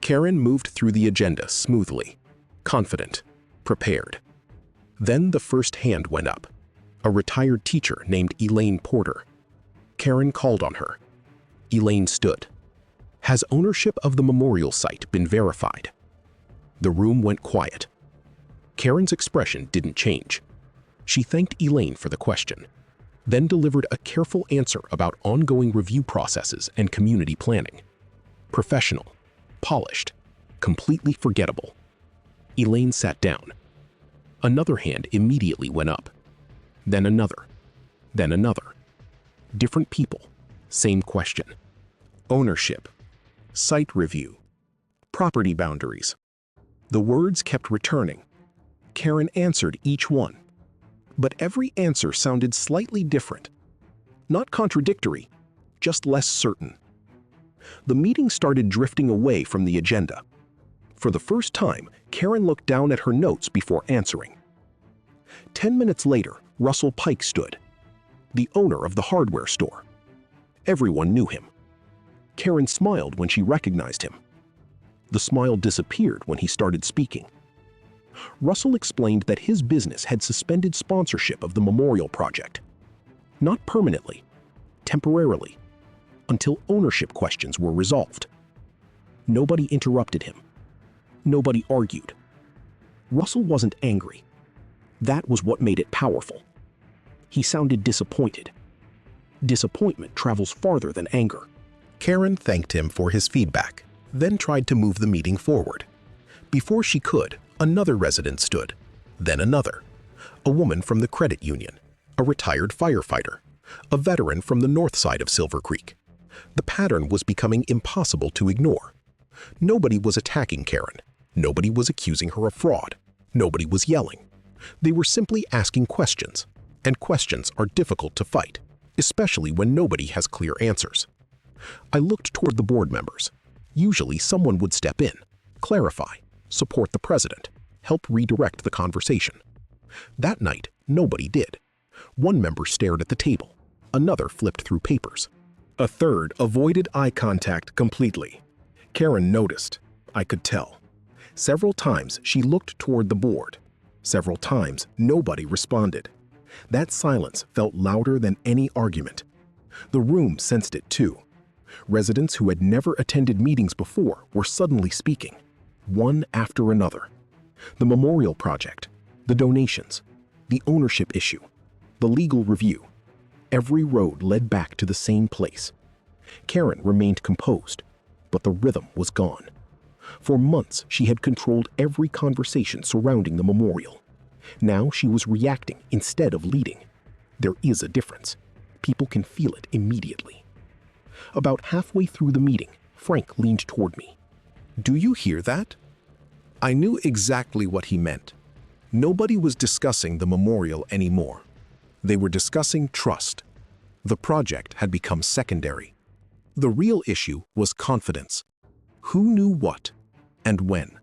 Karen moved through the agenda smoothly, confident, prepared. Then the first hand went up. A retired teacher named Elaine Porter. Karen called on her. Elaine stood. Has ownership of the memorial site been verified? The room went quiet. Karen's expression didn't change. She thanked Elaine for the question, then delivered a careful answer about ongoing review processes and community planning. Professional, polished, completely forgettable. Elaine sat down. Another hand immediately went up. Then another. Then another. Different people, same question. Ownership, site review, property boundaries. The words kept returning. Karen answered each one. But every answer sounded slightly different. Not contradictory, just less certain. The meeting started drifting away from the agenda. For the first time, Karen looked down at her notes before answering. 10 minutes later, Russell Pike stood, the owner of the hardware store. Everyone knew him. Karen smiled when she recognized him. The smile disappeared when he started speaking. Russell explained that his business had suspended sponsorship of the memorial project. Not permanently, temporarily, until ownership questions were resolved. Nobody interrupted him. Nobody argued. Russell wasn't angry. That was what made it powerful. He sounded disappointed. Disappointment travels farther than anger. Karen thanked him for his feedback, then tried to move the meeting forward. Before she could, another resident stood, then another. A woman from the credit union, a retired firefighter, a veteran from the north side of Silver Creek. The pattern was becoming impossible to ignore. Nobody was attacking Karen. Nobody was accusing her of fraud. Nobody was yelling. They were simply asking questions, and questions are difficult to fight, especially when nobody has clear answers. I looked toward the board members. Usually someone would step in, clarify, support the president, help redirect the conversation. That night, nobody did. One member stared at the table. Another flipped through papers. A third avoided eye contact completely. Karen noticed. I could tell. Several times she looked toward the board. Several times nobody responded. That silence felt louder than any argument. The room sensed it too. Residents who had never attended meetings before were suddenly speaking, one after another. The memorial project, the donations, the ownership issue, the legal review. Every road led back to the same place. Karen remained composed, but the rhythm was gone. For months, she had controlled every conversation surrounding the memorial. Now she was reacting instead of leading. There is a difference. People can feel it immediately. About halfway through the meeting, Frank leaned toward me. "Do you hear that?" I knew exactly what he meant. Nobody was discussing the memorial anymore. They were discussing trust. The project had become secondary. The real issue was confidence. Who knew what and when?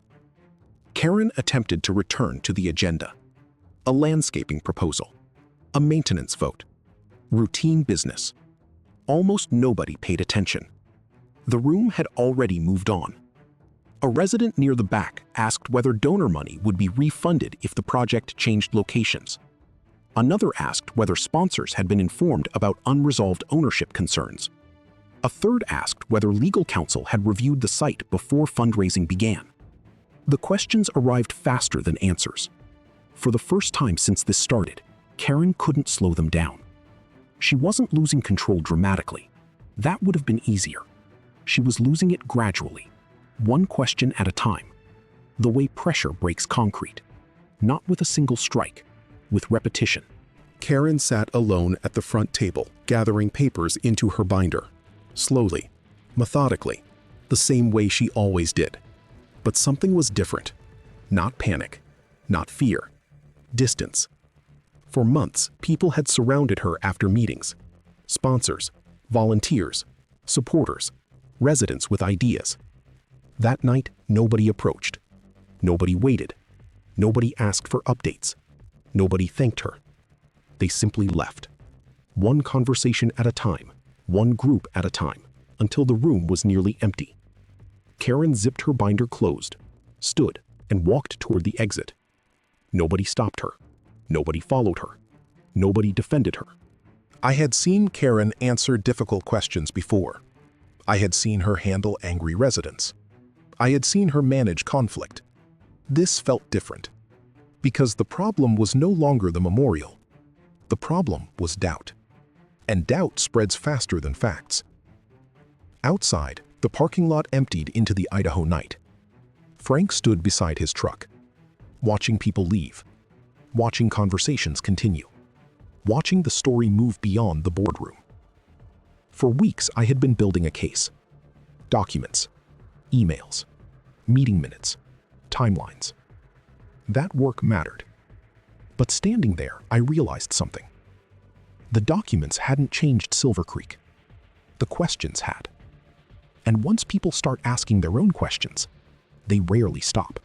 Karen attempted to return to the agenda. A landscaping proposal, a maintenance vote, routine business. Almost nobody paid attention. The room had already moved on. A resident near the back asked whether donor money would be refunded if the project changed locations. Another asked whether sponsors had been informed about unresolved ownership concerns. A third asked whether legal counsel had reviewed the site before fundraising began. The questions arrived faster than answers. For the first time since this started, Karen couldn't slow them down. She wasn't losing control dramatically. That would have been easier. She was losing it gradually, one question at a time, the way pressure breaks concrete, not with a single strike, with repetition. Karen sat alone at the front table, gathering papers into her binder. Slowly, methodically, the same way she always did. But something was different. Not panic, not fear, distance. For months, people had surrounded her after meetings. Sponsors, volunteers, supporters, residents with ideas. That night, nobody approached. Nobody waited. Nobody asked for updates. Nobody thanked her. They simply left. One conversation at a time, one group at a time, until the room was nearly empty. Karen zipped her binder closed, stood, and walked toward the exit. Nobody stopped her. Nobody followed her. Nobody defended her. I had seen Karen answer difficult questions before. I had seen her handle angry residents. I had seen her manage conflict. This felt different, because the problem was no longer the memorial. The problem was doubt. And doubt spreads faster than facts. Outside, the parking lot emptied into the Idaho night. Frank stood beside his truck, watching people leave, watching conversations continue, watching the story move beyond the boardroom. For weeks, I had been building a case. Documents, emails, meeting minutes, timelines. That work mattered. But standing there, I realized something. The documents hadn't changed Silver Creek. The questions had. And once people start asking their own questions, they rarely stop.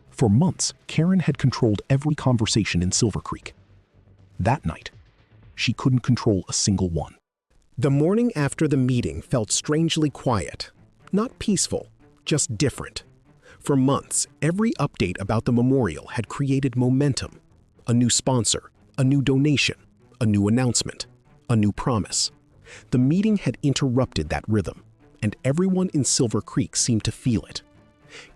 For months, Karen had controlled every conversation in Silver Creek. That night, she couldn't control a single one. The morning after the meeting felt strangely quiet. Not peaceful, just different. For months, every update about the memorial had created momentum. A new sponsor, a new donation, a new announcement, a new promise. The meeting had interrupted that rhythm, and everyone in Silver Creek seemed to feel it.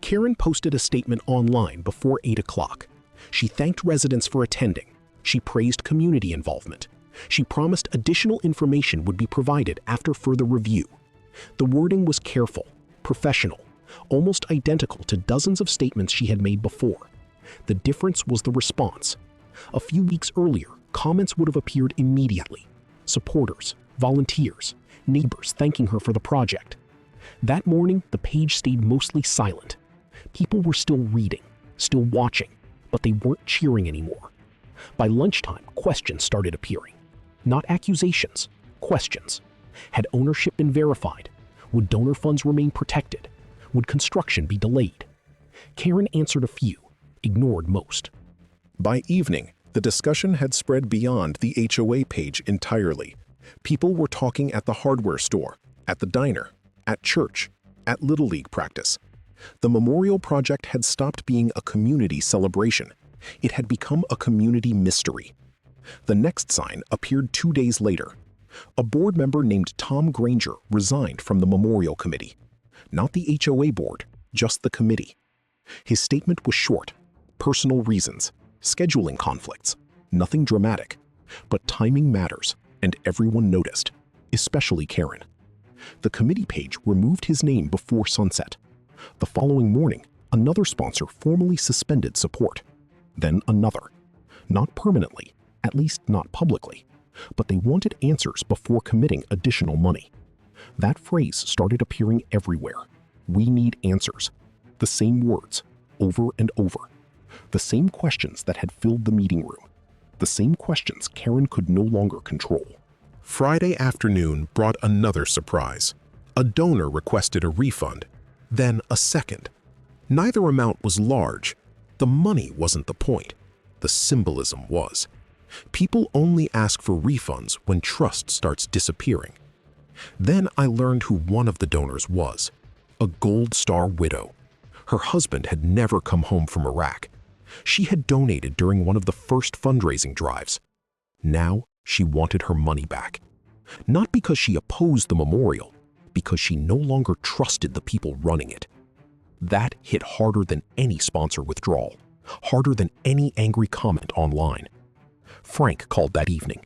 Karen posted a statement online before 8 o'clock. She thanked residents for attending. She praised community involvement. She promised additional information would be provided after further review. The wording was careful, professional, almost identical to dozens of statements she had made before. The difference was the response. A few weeks earlier, comments would have appeared immediately. Supporters, volunteers, neighbors thanking her for the project. That morning, the page stayed mostly silent. People were still reading, still watching, but they weren't cheering anymore. By lunchtime, questions started appearing. Not accusations, questions. Had ownership been verified? Would donor funds remain protected? Would construction be delayed? Karen answered a few, ignored most. By evening, the discussion had spread beyond the HOA page entirely. People were talking at the hardware store, at the diner, at church, at Little League practice. The memorial project had stopped being a community celebration. It had become a community mystery. The next sign appeared 2 days later. A board member named Tom Granger resigned from the memorial committee. Not the HOA board, just the committee. His statement was short. Personal reasons, scheduling conflicts, nothing dramatic. But timing matters, and everyone noticed, especially Karen. The committee page removed his name before sunset. The following morning, another sponsor formally suspended support. Then another. Not permanently, at least not publicly, but they wanted answers before committing additional money. That phrase started appearing everywhere. We need answers. The same words, over and over. The same questions that had filled the meeting room. The same questions Karen could no longer control. Friday afternoon brought another surprise. A donor requested a refund, then a second. Neither amount was large. The money wasn't the point. The symbolism was. People only ask for refunds when trust starts disappearing. Then I learned who one of the donors was. A Gold Star widow. Her husband had never come home from Iraq. She had donated during one of the first fundraising drives. Now she wanted her money back. Not because she opposed the memorial, because she no longer trusted the people running it. That hit harder than any sponsor withdrawal, harder than any angry comment online. Frank called that evening.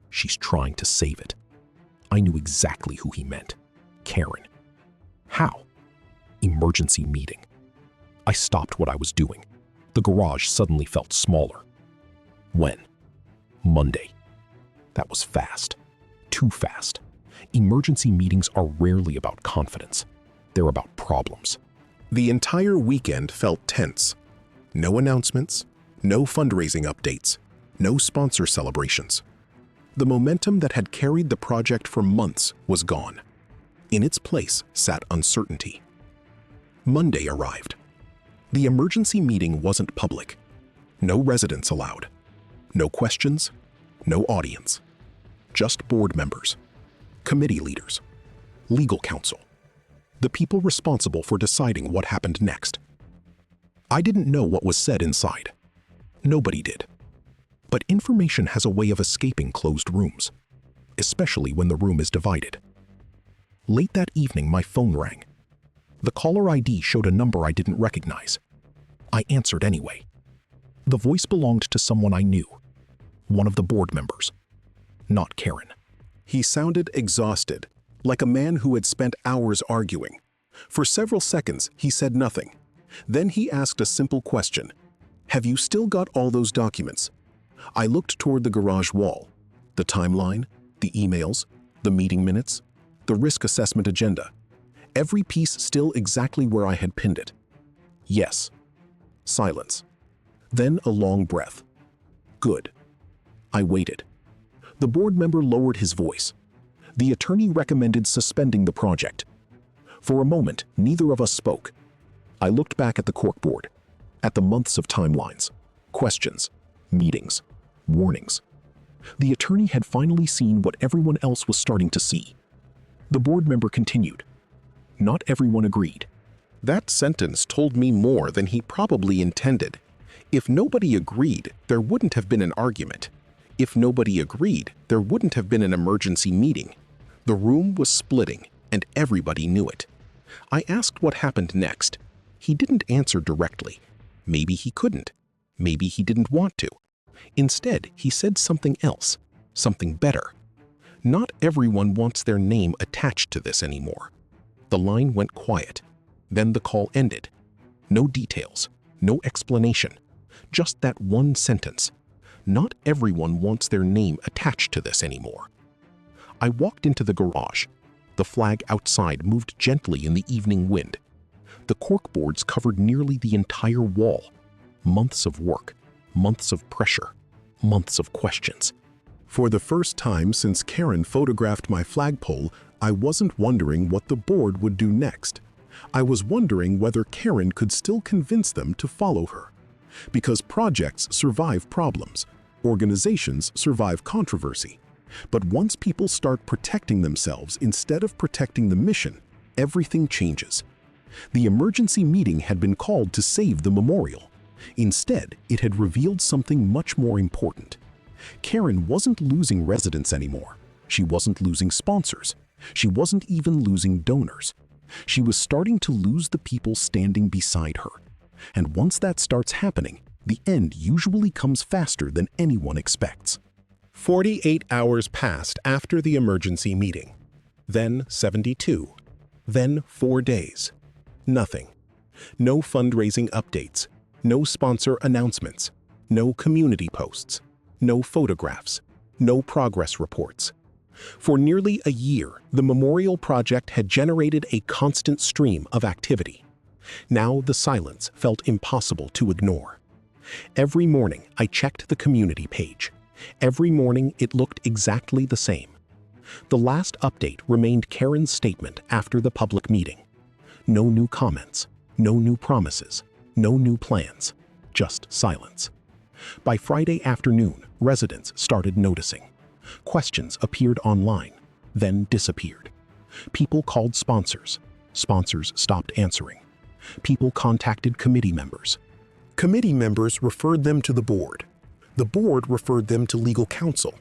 She's trying to save it. I knew exactly who he meant. Karen. How? Emergency meeting. I stopped what I was doing. The garage suddenly felt smaller. When? Monday. That was fast. Too fast. Emergency meetings are rarely about confidence. They're about problems. The entire weekend felt tense. No announcements, no fundraising updates, no sponsor celebrations. The momentum that had carried the project for months was gone. In its place sat uncertainty. Monday arrived. The emergency meeting wasn't public. No residents allowed. No questions, no audience. Just board members, committee leaders, legal counsel, the people responsible for deciding what happened next. I didn't know what was said inside. Nobody did. But information has a way of escaping closed rooms, especially when the room is divided. Late that evening, my phone rang. The caller ID showed a number I didn't recognize. I answered anyway. The voice belonged to someone I knew, one of the board members, not Karen. He sounded exhausted, like a man who had spent hours arguing. For several seconds, he said nothing. Then he asked a simple question. "Have you still got all those documents?" I looked toward the garage wall, the timeline, the emails, the meeting minutes, the risk assessment agenda. Every piece still exactly where I had pinned it. Yes. Silence. Then a long breath. Good. I waited. The board member lowered his voice. The attorney recommended suspending the project. For a moment, neither of us spoke. I looked back at the corkboard, at the months of timelines, questions, meetings, warnings. The attorney had finally seen what everyone else was starting to see. The board member continued. Not everyone agreed. That sentence told me more than he probably intended. If nobody agreed, there wouldn't have been an argument. If nobody agreed, there wouldn't have been an emergency meeting. The room was splitting, and everybody knew it. I asked what happened next. He didn't answer directly. Maybe he couldn't. Maybe he didn't want to. Instead, he said something else, something better. Not everyone wants their name attached to this anymore. The line went quiet. Then the call ended. No details, no explanation. Just that one sentence. Not everyone wants their name attached to this anymore. I walked into the garage. The flag outside moved gently in the evening wind. The corkboards covered nearly the entire wall. Months of work, months of pressure, months of questions. For the first time since Karen photographed my flagpole, I wasn't wondering what the board would do next. I was wondering whether Karen could still convince them to follow her. Because projects survive problems, organizations survive controversy. But once people start protecting themselves instead of protecting the mission, everything changes. The emergency meeting had been called to save the memorial. Instead, it had revealed something much more important. Karen wasn't losing residents anymore. She wasn't losing sponsors. She wasn't even losing donors. She was starting to lose the people standing beside her. And once that starts happening, the end usually comes faster than anyone expects. 48 hours passed after the emergency meeting. Then 72. Then 4 days. Nothing. No fundraising updates. No sponsor announcements. No community posts. No photographs. No progress reports. For nearly a year, the memorial project had generated a constant stream of activity. Now the silence felt impossible to ignore. Every morning, I checked the community page. Every morning, it looked exactly the same. The last update remained Karen's statement after the public meeting. No new comments, no new promises, no new plans, just silence. By Friday afternoon, residents started noticing. Questions appeared online, then disappeared. People called sponsors. Sponsors stopped answering. People contacted committee members. Committee members referred them to the board. The board referred them to legal counsel.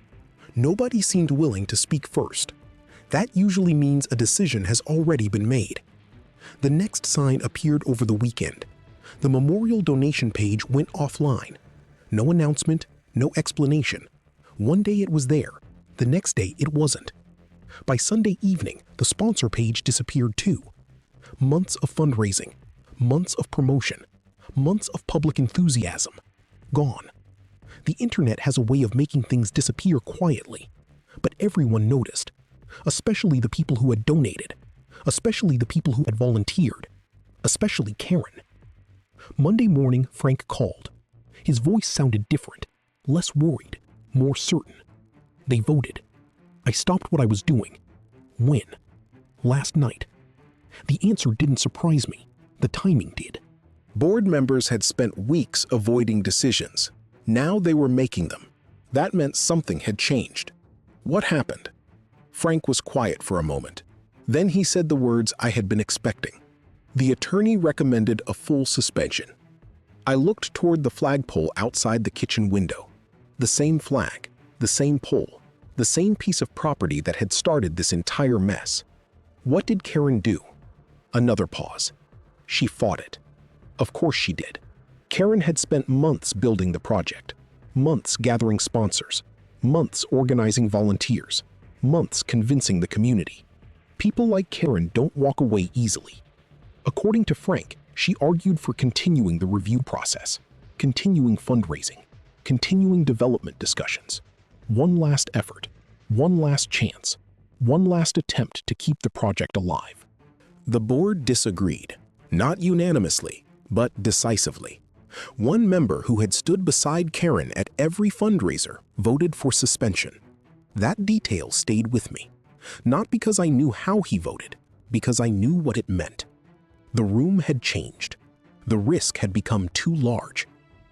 Nobody seemed willing to speak first. That usually means a decision has already been made. The next sign appeared over the weekend. The memorial donation page went offline. No announcement, no explanation. One day it was there, the next day it wasn't. By Sunday evening, the sponsor page disappeared too. Months of fundraising, months of promotion, months of public enthusiasm, gone. The internet has a way of making things disappear quietly, but everyone noticed. especially the people who had donated, especially the people who had volunteered, especially Karen. Monday morning, Frank called. His voice sounded different, less worried, more certain. They voted. I stopped what I was doing. When? Last night. The answer didn't surprise me. The timing did. Board members had spent weeks avoiding decisions. Now they were making them. That meant something had changed. What happened? Frank was quiet for a moment. Then he said the words I had been expecting. The attorney recommended a full suspension. I looked toward the flagpole outside the kitchen window. The same flag, the same pole, the same piece of property that had started this entire mess. What did Karen do? Another pause. She fought it. Of course she did. Karen had spent months building the project, months gathering sponsors, months organizing volunteers, months convincing the community. People like Karen don't walk away easily. According to Frank, she argued for continuing the review process, continuing fundraising, continuing development discussions. One last effort, one last chance, one last attempt to keep the project alive. The board disagreed, not unanimously, but decisively. One member who had stood beside Karen at every fundraiser voted for suspension. That detail stayed with me, not because I knew how he voted, because I knew what it meant. The room had changed. The risk had become too large.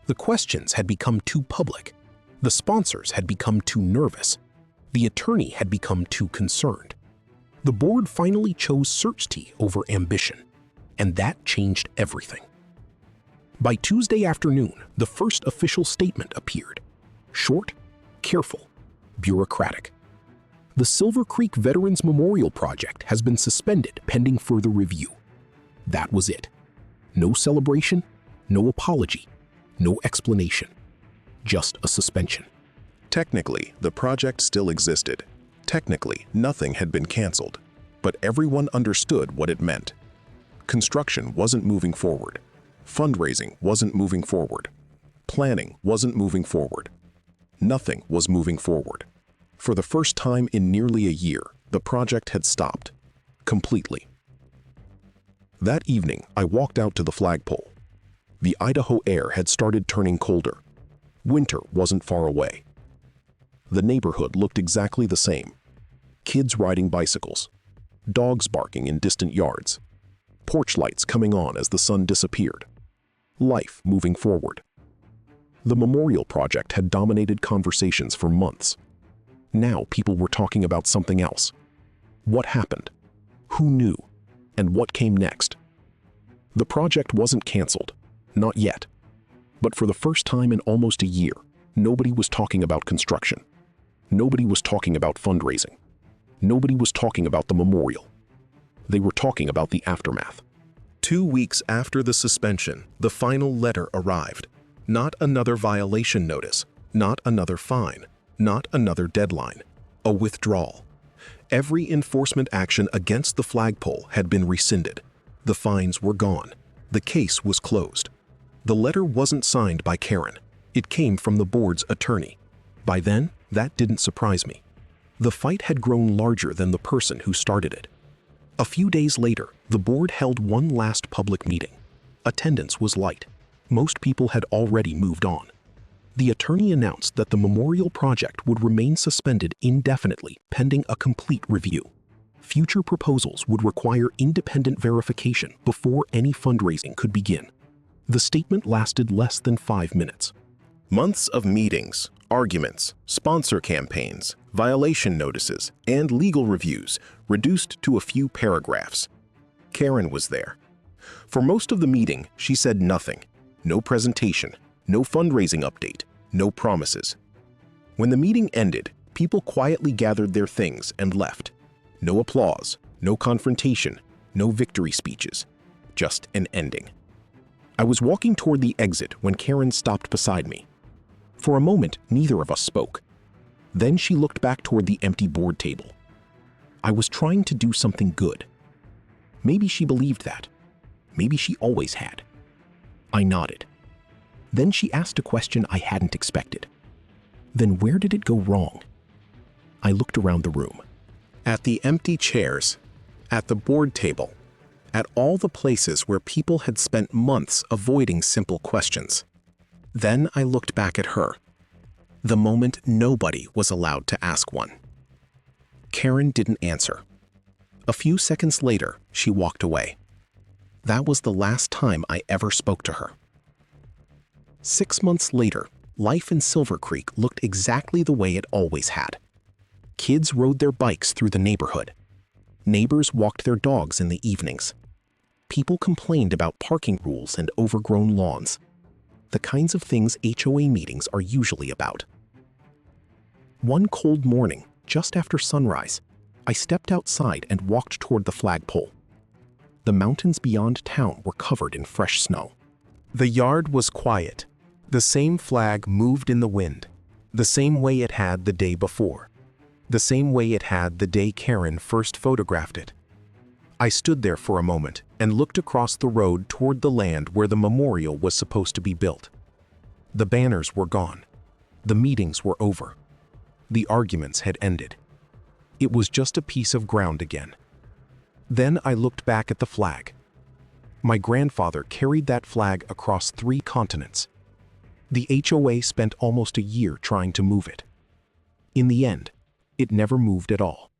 The questions had become too public. The sponsors had become too nervous. The attorney had become too concerned. The board finally chose certainty over ambition, and that changed everything. By Tuesday afternoon, the first official statement appeared. Short, careful, bureaucratic. The Silver Creek Veterans Memorial Project has been suspended pending further review. That was it. No celebration, no apology, no explanation. Just a suspension. Technically, the project still existed. Technically, nothing had been canceled. But everyone understood what it meant. Construction wasn't moving forward. Fundraising wasn't moving forward. Planning wasn't moving forward. Nothing was moving forward. For the first time in nearly a year, the project had stopped. Completely. That evening, I walked out to the flagpole. The Idaho air had started turning colder. Winter wasn't far away. The neighborhood looked exactly the same. Kids riding bicycles. Dogs barking in distant yards. Porch lights coming on as the sun disappeared. Life moving forward. The memorial project had dominated conversations for months. Now people were talking about something else. What happened? Who knew? And what came next? The project wasn't canceled. Not yet. But for the first time in almost a year, nobody was talking about construction. Nobody was talking about fundraising. Nobody was talking about the memorial. They were talking about the aftermath. 2 weeks after the suspension, the final letter arrived. Not another violation notice, not another fine, not another deadline. A withdrawal. Every enforcement action against the flagpole had been rescinded. The fines were gone. The case was closed. The letter wasn't signed by Karen. It came from the board's attorney. By then, that didn't surprise me. The fight had grown larger than the person who started it. A few days later, the board held one last public meeting. Attendance was light. Most people had already moved on. The attorney announced that the memorial project would remain suspended indefinitely pending a complete review. Future proposals would require independent verification before any fundraising could begin. The statement lasted less than 5 minutes. Months of meetings, arguments, sponsor campaigns, violation notices, and legal reviews reduced to a few paragraphs. Karen was there. For most of the meeting, she said nothing. No presentation, no fundraising update, no promises. When the meeting ended, people quietly gathered their things and left. No applause, no confrontation, no victory speeches, just an ending. I was walking toward the exit when Karen stopped beside me. For a moment, neither of us spoke. Then she looked back toward the empty board table. I was trying to do something good. Maybe she believed that. Maybe she always had. I nodded. Then she asked a question I hadn't expected. Then where did it go wrong? I looked around the room. At the empty chairs, at the board table, at all the places where people had spent months avoiding simple questions. Then I looked back at her, the moment nobody was allowed to ask one. Karen didn't answer. A few seconds later, she walked away. That was the last time I ever spoke to her. 6 months later, life in Silver Creek looked exactly the way it always had. Kids rode their bikes through the neighborhood. Neighbors walked their dogs in the evenings. People complained about parking rules and overgrown lawns. The kinds of things HOA meetings are usually about. One cold morning, just after sunrise, I stepped outside and walked toward the flagpole. The mountains beyond town were covered in fresh snow. The yard was quiet. The same flag moved in the wind, the same way it had the day before, the same way it had the day Karen first photographed it. I stood there for a moment and looked across the road toward the land where the memorial was supposed to be built. The banners were gone. The meetings were over. The arguments had ended. It was just a piece of ground again. Then I looked back at the flag. My grandfather carried that flag across 3 continents. The HOA spent almost a year trying to move it. In the end, it never moved at all.